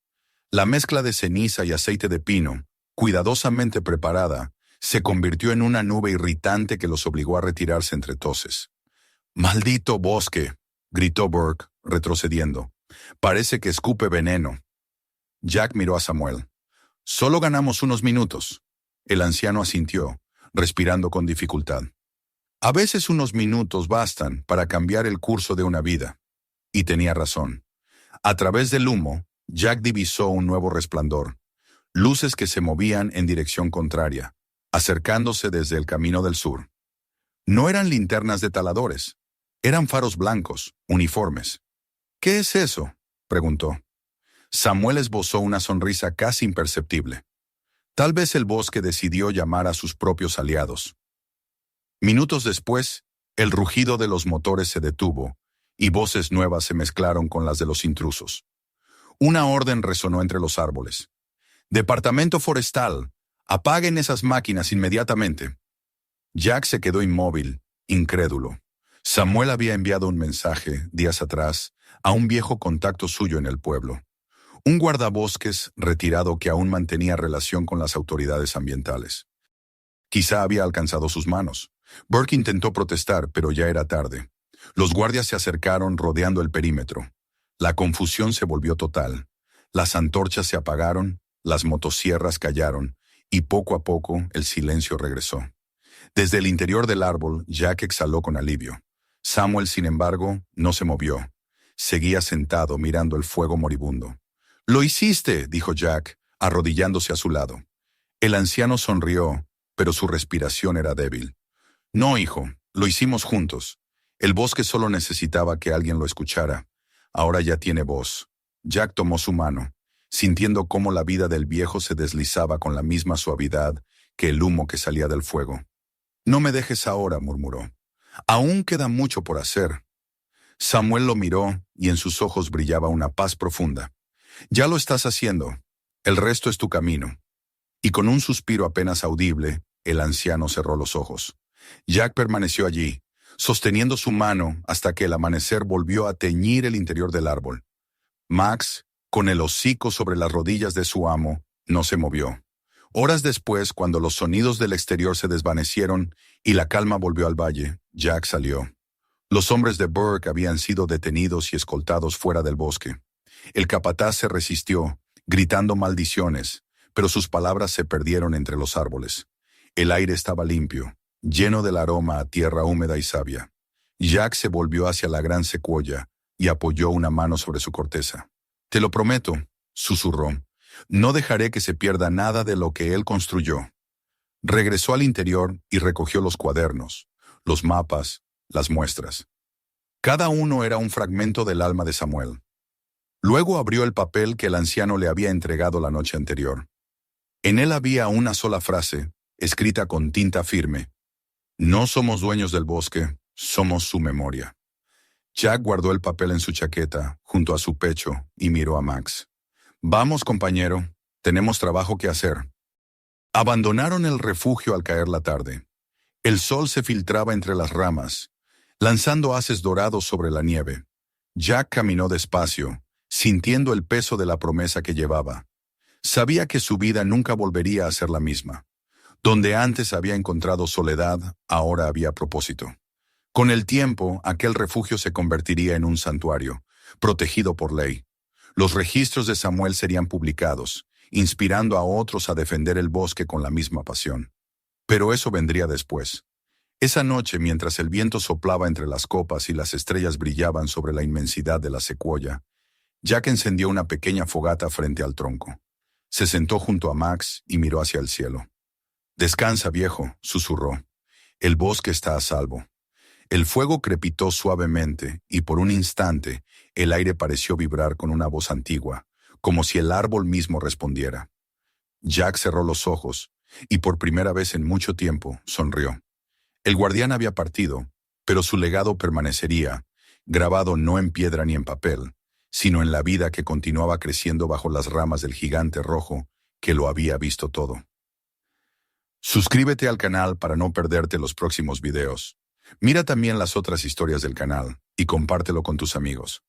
La mezcla de ceniza y aceite de pino, cuidadosamente preparada, se convirtió en una nube irritante que los obligó a retirarse entre toses. «¡Maldito bosque!», gritó Burke, retrocediendo. «Parece que escupe veneno». Jack miró a Samuel. «Solo ganamos unos minutos». El anciano asintió, respirando con dificultad. «A veces unos minutos bastan para cambiar el curso de una vida». Y tenía razón. A través del humo, Jack divisó un nuevo resplandor. Luces que se movían en dirección contraria, acercándose desde el camino del sur. No eran linternas de taladores. Eran faros blancos, uniformes. «¿Qué es eso?», preguntó. Samuel esbozó una sonrisa casi imperceptible. Tal vez el bosque decidió llamar a sus propios aliados. Minutos después, el rugido de los motores se detuvo y voces nuevas se mezclaron con las de los intrusos. Una orden resonó entre los árboles. «Departamento Forestal, apaguen esas máquinas inmediatamente». Jack se quedó inmóvil, incrédulo. Samuel había enviado un mensaje, días atrás, a un viejo contacto suyo en el pueblo. Un guardabosques retirado que aún mantenía relación con las autoridades ambientales. Quizá había alcanzado sus manos. Burke intentó protestar, pero ya era tarde. Los guardias se acercaron rodeando el perímetro. La confusión se volvió total. Las antorchas se apagaron, las motosierras callaron, y poco a poco el silencio regresó. Desde el interior del árbol, Jack exhaló con alivio. Samuel, sin embargo, no se movió. Seguía sentado mirando el fuego moribundo. «¡Lo hiciste!», dijo Jack, arrodillándose a su lado. El anciano sonrió, pero su respiración era débil. «No, hijo, lo hicimos juntos. El bosque solo necesitaba que alguien lo escuchara. Ahora ya tiene voz». Jack tomó su mano, sintiendo cómo la vida del viejo se deslizaba con la misma suavidad que el humo que salía del fuego. «No me dejes ahora», murmuró. «Aún queda mucho por hacer». Samuel lo miró y en sus ojos brillaba una paz profunda. «Ya lo estás haciendo. El resto es tu camino». Y con un suspiro apenas audible, el anciano cerró los ojos. Jack permaneció allí, sosteniendo su mano hasta que el amanecer volvió a teñir el interior del árbol. Max, con el hocico sobre las rodillas de su amo, no se movió. Horas después, cuando los sonidos del exterior se desvanecieron y la calma volvió al valle, Jack salió. Los hombres de Burke habían sido detenidos y escoltados fuera del bosque. El capataz se resistió, gritando maldiciones, pero sus palabras se perdieron entre los árboles. El aire estaba limpio, lleno del aroma a tierra húmeda y savia. Jack se volvió hacia la gran secuoya y apoyó una mano sobre su corteza. «Te lo prometo», susurró, «no dejaré que se pierda nada de lo que él construyó». Regresó al interior y recogió los cuadernos, los mapas, las muestras. Cada uno era un fragmento del alma de Samuel. Luego abrió el papel que el anciano le había entregado la noche anterior. En él había una sola frase, escrita con tinta firme: «No somos dueños del bosque, somos su memoria». Jack guardó el papel en su chaqueta, junto a su pecho, y miró a Max. «Vamos, compañero, tenemos trabajo que hacer». Abandonaron el refugio al caer la tarde. El sol se filtraba entre las ramas, lanzando haces dorados sobre la nieve. Jack caminó despacio, sintiendo el peso de la promesa que llevaba. Sabía que su vida nunca volvería a ser la misma. Donde antes había encontrado soledad, ahora había propósito. Con el tiempo, aquel refugio se convertiría en un santuario, protegido por ley. Los registros de Samuel serían publicados, inspirando a otros a defender el bosque con la misma pasión. Pero eso vendría después. Esa noche, mientras el viento soplaba entre las copas y las estrellas brillaban sobre la inmensidad de la secuoya, Jack encendió una pequeña fogata frente al tronco. Se sentó junto a Max y miró hacia el cielo. «Descansa, viejo», susurró. «El bosque está a salvo». El fuego crepitó suavemente y por un instante el aire pareció vibrar con una voz antigua, como si el árbol mismo respondiera. Jack cerró los ojos y por primera vez en mucho tiempo sonrió. El guardián había partido, pero su legado permanecería, grabado no en piedra ni en papel, sino en la vida que continuaba creciendo bajo las ramas del gigante rojo que lo había visto todo. Suscríbete al canal para no perderte los próximos videos. Mira también las otras historias del canal y compártelo con tus amigos.